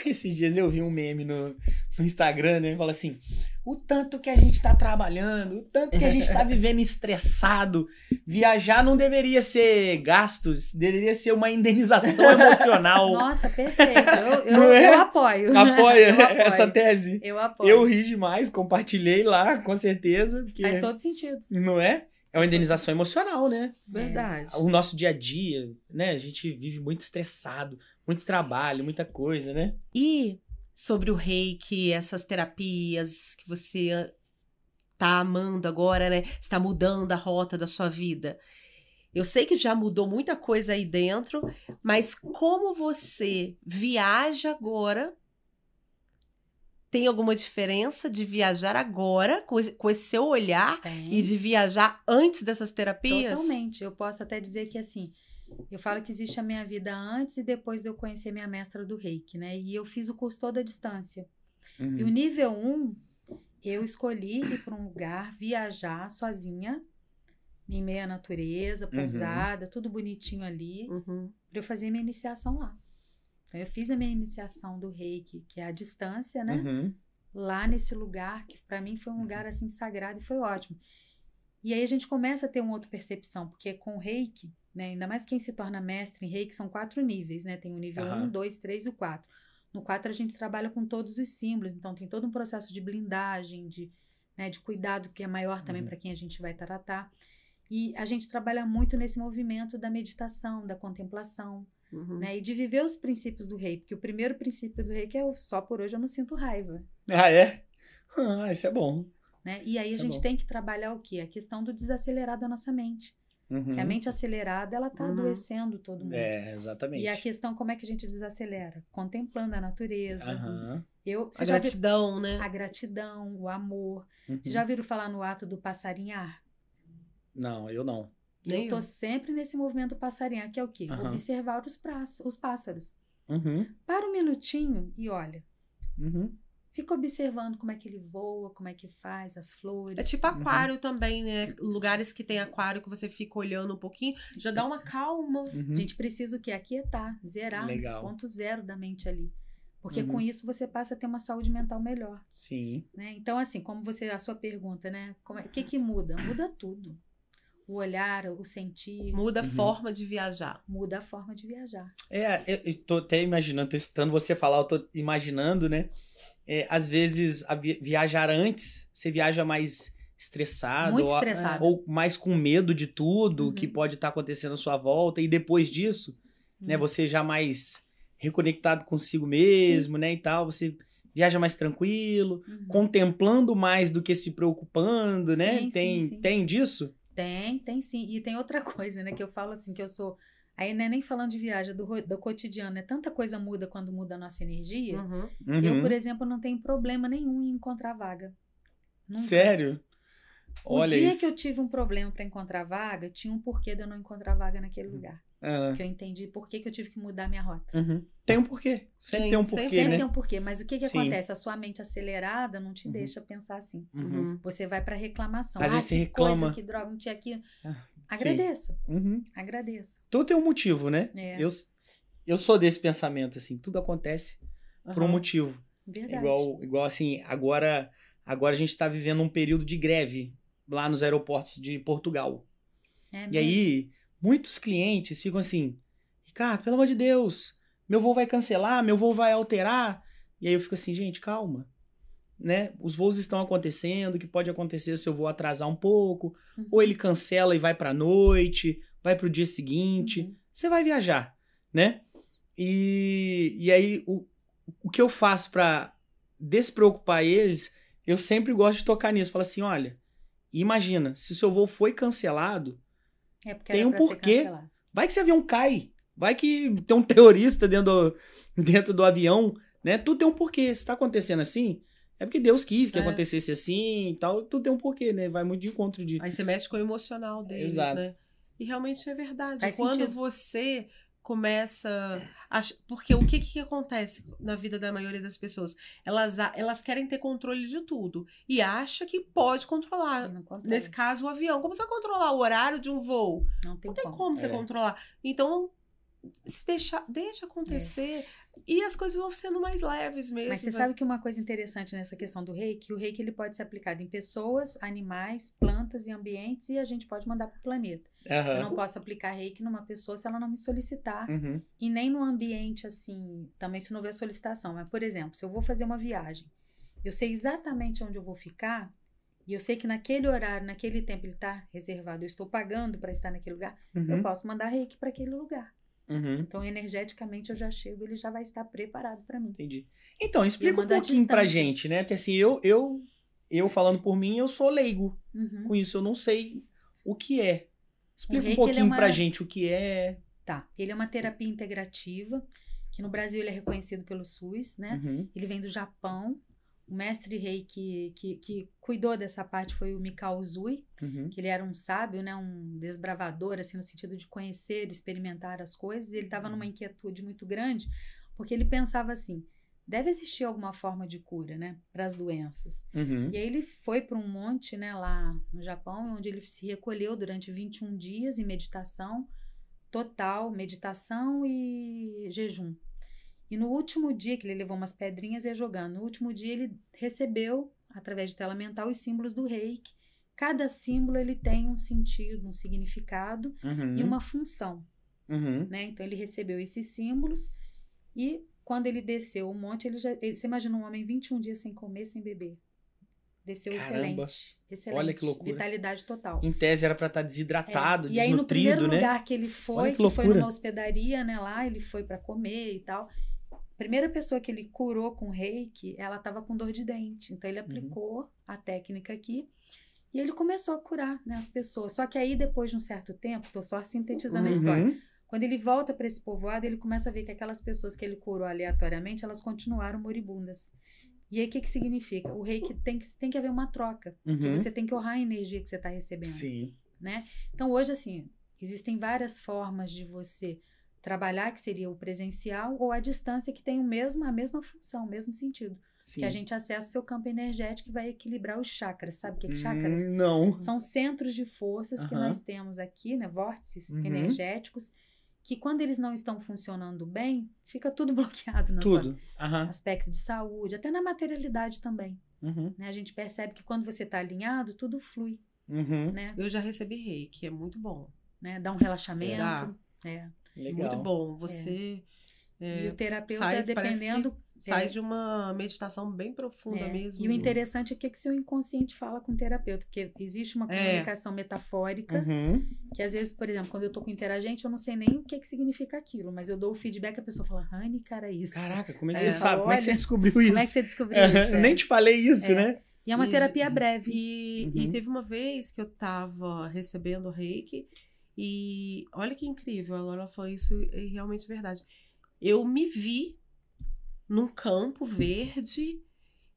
Speaker 2: Esses dias eu vi um meme no Instagram, né? Fala assim, o tanto que a gente tá trabalhando, o tanto que a gente tá vivendo estressado, viajar não deveria ser gastos, deveria ser uma indenização emocional.
Speaker 3: Nossa, perfeito. Eu apoio.
Speaker 2: Apoia essa tese?
Speaker 3: Eu apoio.
Speaker 2: Eu ri demais, compartilhei lá, com certeza. Porque,
Speaker 3: faz todo sentido.
Speaker 2: Não é? É uma indenização emocional, né?
Speaker 1: Verdade.
Speaker 2: O nosso dia a dia, né? A gente vive muito estressado, muito trabalho, muita coisa, né?
Speaker 1: E sobre o reiki, essas terapias que você tá amando agora, né? Está mudando a rota da sua vida. Eu sei que já mudou muita coisa aí dentro, mas como você viaja agora? Tem alguma diferença de viajar agora, com esse seu olhar, e de viajar antes dessas terapias?
Speaker 3: Totalmente. Eu posso até dizer que, assim, eu falo que existe a minha vida antes e depois de eu conhecer minha mestra do Reiki, né? E eu fiz o curso todo à distância. E o nível 1, eu escolhi ir para um lugar, viajar sozinha, em meia natureza, pousada, tudo bonitinho ali, para eu fazer minha iniciação lá. Então, eu fiz a minha iniciação do Reiki, que é a distância, né? Lá nesse lugar, que para mim foi um lugar, assim, sagrado e foi ótimo. E aí a gente começa a ter uma outra percepção, porque com o Reiki, né? Ainda mais quem se torna mestre em Reiki, são 4 níveis, né? Tem o nível 1, 2, 3 e o 4. No 4 a gente trabalha com todos os símbolos, então tem todo um processo de blindagem, de cuidado que é maior também para quem a gente vai tratar. E a gente trabalha muito nesse movimento da meditação, da contemplação, né? E de viver os princípios do Reiki, porque o primeiro princípio do Reiki é só por hoje eu não sinto raiva.
Speaker 2: Ah, é? Isso é bom.
Speaker 3: Né? E aí a gente tem que trabalhar o quê? A questão do desacelerar da nossa mente. Porque a mente acelerada, ela tá adoecendo todo mundo.
Speaker 2: Exatamente.
Speaker 3: E a questão, como é que a gente desacelera? Contemplando a natureza.
Speaker 1: A gratidão, né?
Speaker 3: A gratidão, o amor. Vocês já viram falar no ato do passarinhar?
Speaker 2: Não, eu não.
Speaker 3: Eu tô sempre nesse movimento passarinhar, que é o quê? Observar os pássaros. Para um minutinho e olha. Fica observando como é que ele voa, como é que faz, as flores.
Speaker 1: É tipo aquário também, né? Lugares que tem aquário que você fica olhando um pouquinho, já dá uma calma.
Speaker 3: A gente precisa o quê? Aquietar, zerar.
Speaker 2: Legal.
Speaker 3: Ponto zero da mente ali. Porque com isso você passa a ter uma saúde mental melhor.
Speaker 2: Sim.
Speaker 3: Né? Então, assim, como a sua pergunta, né? O que muda? Muda tudo. O olhar, o sentir.
Speaker 1: Muda a forma de viajar.
Speaker 3: Muda a forma de viajar.
Speaker 2: Eu tô até imaginando, tô escutando você falar, eu tô imaginando, né? Às vezes, viajar antes, você viaja mais estressado.
Speaker 3: Muito estressado.
Speaker 2: Ou mais com medo de tudo que pode estar acontecendo à sua volta. E depois disso, né? Você já mais reconectado consigo mesmo, né? E tal, você viaja mais tranquilo, contemplando mais do que se preocupando, né? Tem disso?
Speaker 3: Tem sim. E tem outra coisa, né? Que eu falo assim, que eu sou... Aí não é nem falando de viagem, do cotidiano, né? Tanta coisa muda quando muda a nossa energia. Eu, por exemplo, não tenho problema nenhum em encontrar vaga. Nunca.
Speaker 2: Sério?
Speaker 3: O dia que eu tive um problema para encontrar vaga, tinha um porquê de eu não encontrar vaga naquele lugar. Que eu entendi por que eu tive que mudar minha rota.
Speaker 2: Tem um porquê. Sempre tem um porquê,
Speaker 3: Sempre
Speaker 2: né?
Speaker 3: tem um porquê. Mas o que acontece? A sua mente acelerada não te deixa pensar assim. Você vai para reclamação.
Speaker 2: Às vezes você
Speaker 3: que
Speaker 2: reclama.
Speaker 3: Coisa, que droga, não tinha aqui. Agradeça. Agradeça.
Speaker 2: Tudo tem um motivo, né? Eu sou desse pensamento, assim. Tudo acontece por um motivo.
Speaker 3: Verdade.
Speaker 2: Igual assim, agora a gente tá vivendo um período de greve lá nos aeroportos de Portugal. E aí, muitos clientes ficam assim, Ricardo, pelo amor de Deus, meu voo vai cancelar, meu voo vai alterar. E aí eu fico assim, gente, calma. Né? Os voos estão acontecendo, o que pode acontecer se eu vou atrasar um pouco, ou ele cancela e vai pra noite, vai pro dia seguinte. Você vai viajar, né? E aí, o que eu faço pra despreocupar eles, eu sempre gosto de tocar nisso. Falo assim, olha, imagina, se o seu voo foi cancelado, tem um porquê. Vai que esse avião cai. Vai que tem um terrorista dentro do avião, né? Tudo tem um porquê. Se tá acontecendo assim, é porque Deus quis que acontecesse assim e tal. Tudo tem um porquê, né? Vai muito de encontro de...
Speaker 1: Aí você mexe com o emocional deles, né? E realmente é verdade.
Speaker 3: Faz
Speaker 1: Quando
Speaker 3: sentido.
Speaker 1: você começa... Porque o que acontece na vida da maioria das pessoas? Elas querem ter controle de tudo. E acha que pode controlar. Nesse caso, o avião. Como você vai controlar o horário de um voo?
Speaker 3: Não tem
Speaker 1: como você controlar. Então, se deixa acontecer... E as coisas vão sendo mais leves mesmo.
Speaker 3: Mas você sabe que uma coisa interessante nessa questão do reiki, o reiki ele pode ser aplicado em pessoas, animais, plantas e ambientes, e a gente pode mandar para o planeta. Eu não posso aplicar reiki numa pessoa se ela não me solicitar, e nem no ambiente, assim, também se não houver solicitação. Mas, por exemplo, se eu vou fazer uma viagem, eu sei exatamente onde eu vou ficar, e eu sei que naquele horário, naquele tempo ele está reservado, eu estou pagando para estar naquele lugar, eu posso mandar reiki para aquele lugar. Então, energeticamente, eu já chego, ele já vai estar preparado para mim.
Speaker 2: Entendi. Então, explica um pouquinho pra gente, né? Porque assim, eu falando por mim, eu sou leigo com isso, eu não sei o que é. Explica um pouquinho pra gente o que é.
Speaker 3: Tá, ele é uma terapia integrativa, que no Brasil ele é reconhecido pelo SUS, né? Ele vem do Japão. O mestre reiki que cuidou dessa parte foi o Mikao Usui, que ele era um sábio, né, um desbravador, assim, no sentido de conhecer, experimentar as coisas, e ele estava numa inquietude muito grande, porque ele pensava assim, deve existir alguma forma de cura, né, para as doenças. E aí ele foi para um monte, né, lá no Japão, onde ele se recolheu durante 21 dias em meditação total, meditação e jejum. E no último dia, que ele levou umas pedrinhas e ia jogando, no último dia ele recebeu, através de tela mental, os símbolos do reiki. Cada símbolo ele tem um sentido, um significado e uma função. Né? Então ele recebeu esses símbolos e quando ele desceu o monte, você imagina um homem 21 dias sem comer, sem beber. Desceu excelente.
Speaker 2: Olha que loucura.
Speaker 3: Vitalidade total.
Speaker 2: Em tese era pra estar desidratado, desnutrido,
Speaker 3: e aí no primeiro
Speaker 2: né?
Speaker 3: lugar que ele foi, que foi numa hospedaria, né, lá, ele foi pra comer e tal. A primeira pessoa que ele curou com reiki, ela estava com dor de dente. Então ele aplicou a técnica aqui e ele começou a curar, né, as pessoas. Só que aí depois de um certo tempo, estou só sintetizando a história, quando ele volta para esse povoado, ele começa a ver que aquelas pessoas que ele curou aleatoriamente, elas continuaram moribundas. E aí, o que significa? O reiki tem que haver uma troca. Que você tem que honrar a energia que você está recebendo.
Speaker 2: Sim.
Speaker 3: Né? Então, hoje, assim, existem várias formas de você trabalhar, que seria o presencial, ou a distância, que tem a mesma função, o mesmo sentido.
Speaker 2: Sim.
Speaker 3: Que a gente acessa o seu campo energético e vai equilibrar os chakras. Sabe o que é chakras?
Speaker 2: Não.
Speaker 3: São centros de forças que nós temos aqui, né? Vórtices energéticos, que quando eles não estão funcionando bem, fica tudo bloqueado na sua aspecto de saúde, até na materialidade também. Né? A gente percebe que quando você está alinhado, tudo flui. Né?
Speaker 1: Eu já recebi reiki, é muito bom.
Speaker 3: Né? Dá um relaxamento.
Speaker 2: Legal.
Speaker 1: Muito bom. Você...
Speaker 3: e o terapeuta, dependendo...
Speaker 1: Sai de uma meditação bem profunda mesmo.
Speaker 3: E o interessante é que seu inconsciente fala com o terapeuta, porque existe uma comunicação metafórica, que às vezes, por exemplo, quando eu tô com interagente, eu não sei nem o que significa aquilo, mas eu dou o feedback, a pessoa fala, Rani, cara, isso.
Speaker 2: Caraca, como é que você sabe? Como é que você descobriu isso?
Speaker 3: Como é que você descobriu isso?
Speaker 2: Nem te falei isso, né?
Speaker 3: E é uma terapia breve.
Speaker 1: E teve uma vez que eu tava recebendo reiki, e olha que incrível, ela falou isso, é realmente verdade. Eu me vi num campo verde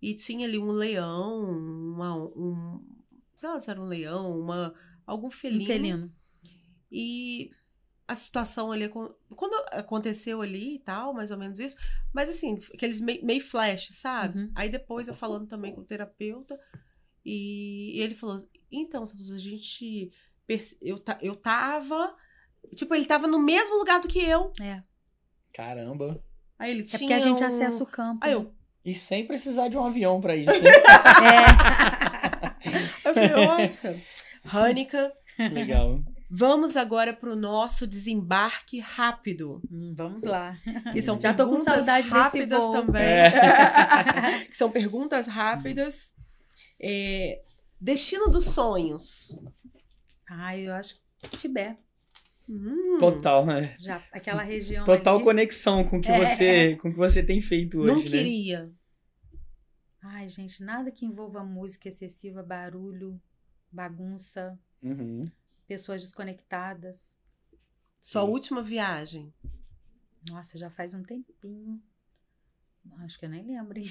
Speaker 1: e tinha ali um leão, sei lá se era um leão, algum felino.
Speaker 3: Um felino.
Speaker 1: E a situação ali, quando aconteceu ali e tal, mais ou menos isso, mas assim, aqueles meio flash, sabe? Aí depois eu falando também com o terapeuta, e ele falou, então, Santos, a gente... Eu tava... Tipo, ele tava no mesmo lugar do que eu.
Speaker 2: Caramba.
Speaker 1: Aí ele tinha
Speaker 3: porque a gente acessa o campo.
Speaker 2: E sem precisar de um avião pra isso.
Speaker 1: Eu falei, nossa. Rânica.
Speaker 2: Legal.
Speaker 1: Vamos agora pro nosso desembarque rápido.
Speaker 3: Vamos lá.
Speaker 1: Que são
Speaker 3: já tô com saudade desse voo
Speaker 1: também. Que são perguntas rápidas. Destino dos sonhos.
Speaker 3: Eu acho que Tibete.
Speaker 2: Total, né?
Speaker 3: Já, aquela região
Speaker 2: total
Speaker 3: ali.
Speaker 2: Conexão com o que você tem feito hoje,
Speaker 1: Não queria.
Speaker 3: Ai, gente, nada que envolva música excessiva, barulho, bagunça, pessoas desconectadas.
Speaker 1: Sua última viagem?
Speaker 3: Nossa, já faz um tempinho. Acho que eu nem lembro, hein?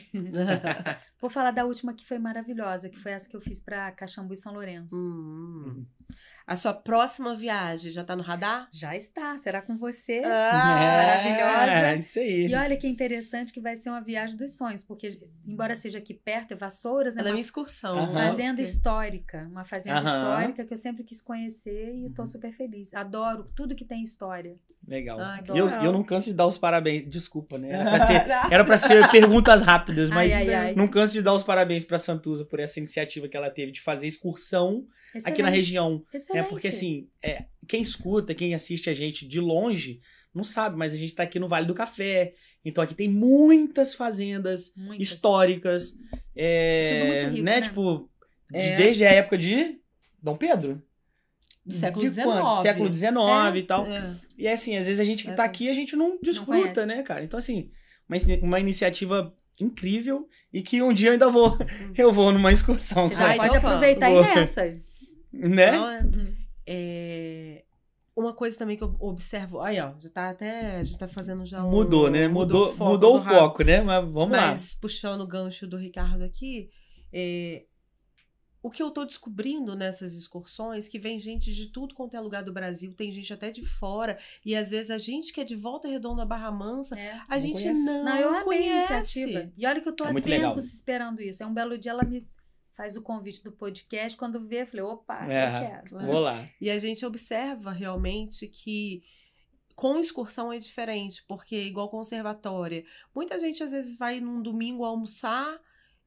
Speaker 3: Vou falar da última que foi maravilhosa, que foi essa que eu fiz pra Caxambu e São Lourenço.
Speaker 1: A sua próxima viagem já tá no radar?
Speaker 3: Já está, será com você. Maravilhosa.
Speaker 2: Isso aí.
Speaker 3: E olha que interessante que vai ser uma viagem dos sonhos, porque embora seja aqui perto, é Vassouras, né?
Speaker 1: É minha excursão.
Speaker 3: Fazenda histórica, uma fazenda histórica que eu sempre quis conhecer e eu tô super feliz. Adoro tudo que tem história.
Speaker 2: Legal. Eu não canso de dar os parabéns. Desculpa, né? Era pra ser perguntas rápidas, mas não canso de dar os parabéns pra Santuza por essa iniciativa que ela teve de fazer excursão aqui na região.
Speaker 3: Excelente.
Speaker 2: Porque assim, quem escuta, quem assiste a gente de longe, não sabe, mas a gente tá aqui no Vale do Café. Então aqui tem muitas fazendas históricas.
Speaker 3: Tudo muito rico, né?
Speaker 2: Tipo, desde a época de Dom Pedro.
Speaker 1: Do século XIX.
Speaker 2: Século XIX e tal. E assim, às vezes a gente que tá aqui, a gente não desfruta, né, cara? Então, assim, uma iniciativa incrível e que um dia eu ainda vou numa excursão.
Speaker 3: Você já pode aproveitar e nessa.
Speaker 2: Né?
Speaker 1: Uma coisa também que eu observo... Aí, ó, já tá fazendo já um...
Speaker 2: Mudou, né? Mudou o foco, né? Mas vamos lá.
Speaker 1: Mas, puxando o gancho do Ricardo aqui, o que eu tô descobrindo nessas excursões, que vem gente de tudo quanto é lugar do Brasil, tem gente até de fora, e às vezes a gente que é de Volta Redonda, Barra Mansa, a gente não conhece.
Speaker 3: A iniciativa. E olha que eu tô há tempos esperando isso. Um belo dia ela me faz o convite do podcast, quando vê, eu falei, opa, eu quero.
Speaker 2: Vou lá.
Speaker 1: E a gente observa realmente que com excursão é diferente, porque igual conservatória, muita gente às vezes vai num domingo almoçar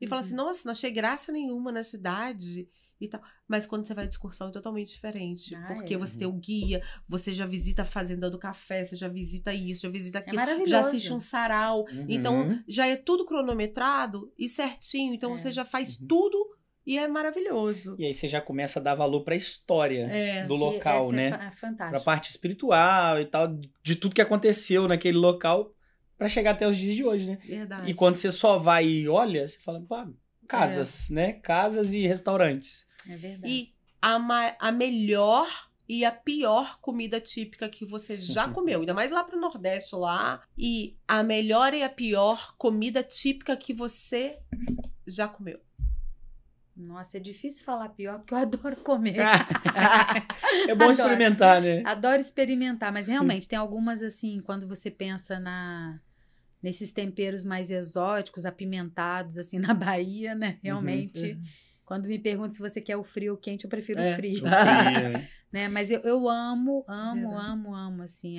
Speaker 1: e fala assim, nossa, não achei graça nenhuma na cidade e tal. Mas quando você vai de excursão é totalmente diferente. Porque você tem o guia, você já visita a Fazenda do Café, você já visita isso, já visita aquilo. Já assiste um sarau. Então, já é tudo cronometrado e certinho. Então, você já faz tudo e é maravilhoso.
Speaker 2: E aí você já começa a dar valor pra história do local, né?
Speaker 3: É fantástico.
Speaker 2: Pra parte espiritual e tal, de tudo que aconteceu naquele local. Pra chegar até os dias de hoje, né?
Speaker 1: Verdade.
Speaker 2: E quando você só vai e olha, você fala, pá, casas, né? Casas e restaurantes.
Speaker 3: É verdade.
Speaker 1: E a melhor e a pior comida típica que você já comeu. Ainda mais lá pro Nordeste, lá. E a melhor e a pior comida típica que você já comeu.
Speaker 3: Nossa, é difícil falar pior, porque eu adoro comer.
Speaker 2: É bom experimentar, né?
Speaker 3: Adoro experimentar, mas realmente tem algumas, assim, quando você pensa nesses temperos mais exóticos, apimentados, assim, na Bahia, né? Realmente, quando me perguntam se você quer o frio ou o quente, eu prefiro o frio. Né? Mas eu amo, assim,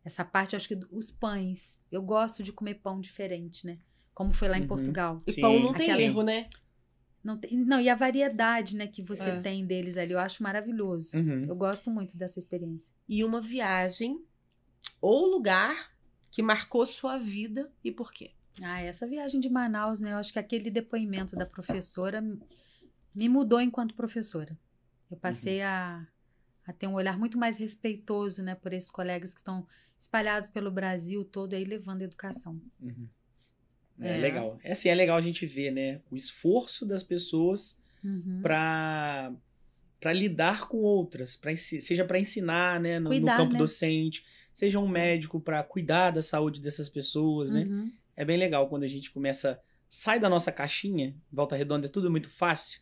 Speaker 3: essa parte, acho que os pães. Eu gosto de comer pão diferente, né? Como foi lá em Portugal.
Speaker 1: E pão não tem erro, né?
Speaker 3: Não, e a variedade, né, que você tem deles ali, eu acho maravilhoso. Eu gosto muito dessa experiência.
Speaker 1: E uma viagem ou lugar que marcou sua vida e por quê?
Speaker 3: Essa viagem de Manaus, né, eu acho que aquele depoimento da professora me mudou enquanto professora. Eu passei a ter um olhar muito mais respeitoso, né, por esses colegas que estão espalhados pelo Brasil todo aí levando educação.
Speaker 2: É legal. Assim, é legal a gente ver, né, o esforço das pessoas para lidar com outras, seja para ensinar, né, no campo docente, seja um médico para cuidar da saúde dessas pessoas, né? É bem legal quando a gente sai da nossa caixinha, Volta Redonda é tudo muito fácil.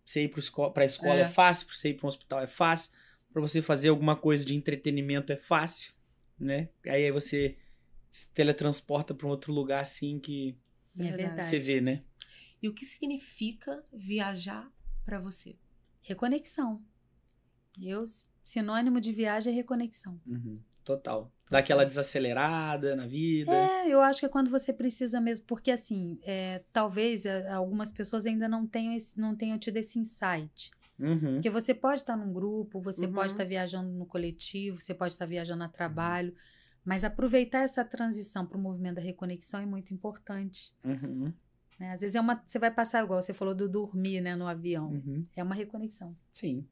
Speaker 2: Você ir para a escola é fácil, para você ir para um hospital é fácil, para você fazer alguma coisa de entretenimento é fácil, né? Aí você se teletransporta para um outro lugar assim que você vê, né?
Speaker 1: E o que significa viajar para você?
Speaker 3: Reconexão. Sinônimo de viagem é reconexão.
Speaker 2: Total. Dá aquela desacelerada na vida.
Speaker 3: Eu acho que é quando você precisa mesmo, porque assim, talvez algumas pessoas ainda não tenham tido esse insight. Porque você pode estar num grupo, você pode estar viajando no coletivo, você pode estar viajando a trabalho, mas aproveitar essa transição para o movimento da reconexão é muito importante. Né? Às vezes você vai passar, igual você falou do dormir, né, no avião. É uma reconexão.
Speaker 2: Sim.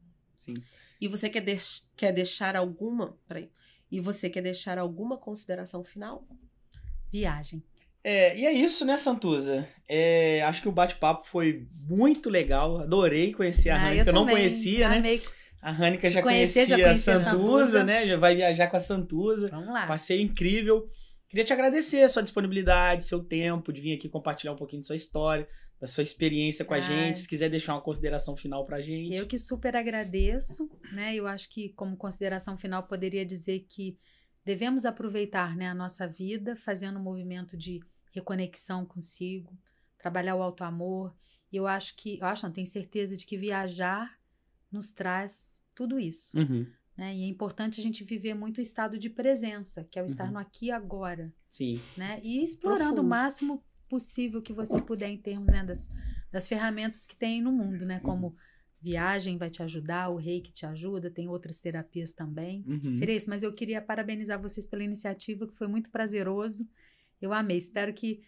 Speaker 1: E você quer deixar alguma... Peraí. E você quer deixar alguma consideração final?
Speaker 3: Viagem.
Speaker 2: E é isso, né, Santuza? Acho que o bate-papo foi muito legal. Adorei conhecer a Hânica. Eu não conhecia,
Speaker 3: amei.
Speaker 2: Né? A Hânica já conhecia a Santuza, né? Já vai viajar com a Santuza.
Speaker 3: Vamos lá.
Speaker 2: Passeio incrível. Queria te agradecer a sua disponibilidade, seu tempo, de vir aqui compartilhar um pouquinho da sua história, da sua experiência com a gente. Se quiser deixar uma consideração final pra gente.
Speaker 3: Eu que super agradeço, né? Eu acho que como consideração final poderia dizer que devemos aproveitar, né, a nossa vida fazendo um movimento de reconexão consigo, trabalhar o autoamor. E tenho certeza de que viajar nos traz tudo isso. Né? E é importante a gente viver muito o estado de presença, que é o estar no aqui e agora.
Speaker 2: Sim.
Speaker 3: Né? E explorando o máximo possível que você puder em termos, né, das ferramentas que tem no mundo, né? Como viagem vai te ajudar, o reiki te ajuda, tem outras terapias também. Seria isso, mas eu queria parabenizar vocês pela iniciativa, que foi muito prazeroso. Eu amei, espero que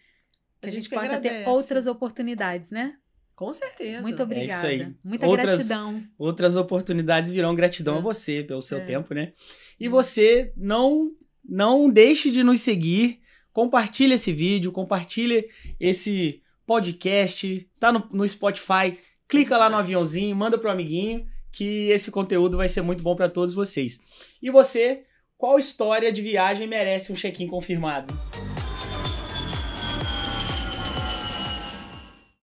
Speaker 3: a gente possa ter outras oportunidades, né?
Speaker 1: Com certeza.
Speaker 3: Muito obrigada.
Speaker 2: É isso aí.
Speaker 3: Muita gratidão.
Speaker 2: Outras oportunidades virão. Gratidão a você pelo seu tempo, né? E você não deixe de nos seguir. Compartilhe esse vídeo, compartilhe esse podcast. Tá no Spotify. Clica lá no aviãozinho, manda pro amiguinho, que esse conteúdo vai ser muito bom para todos vocês. E você, qual história de viagem merece um check-in confirmado?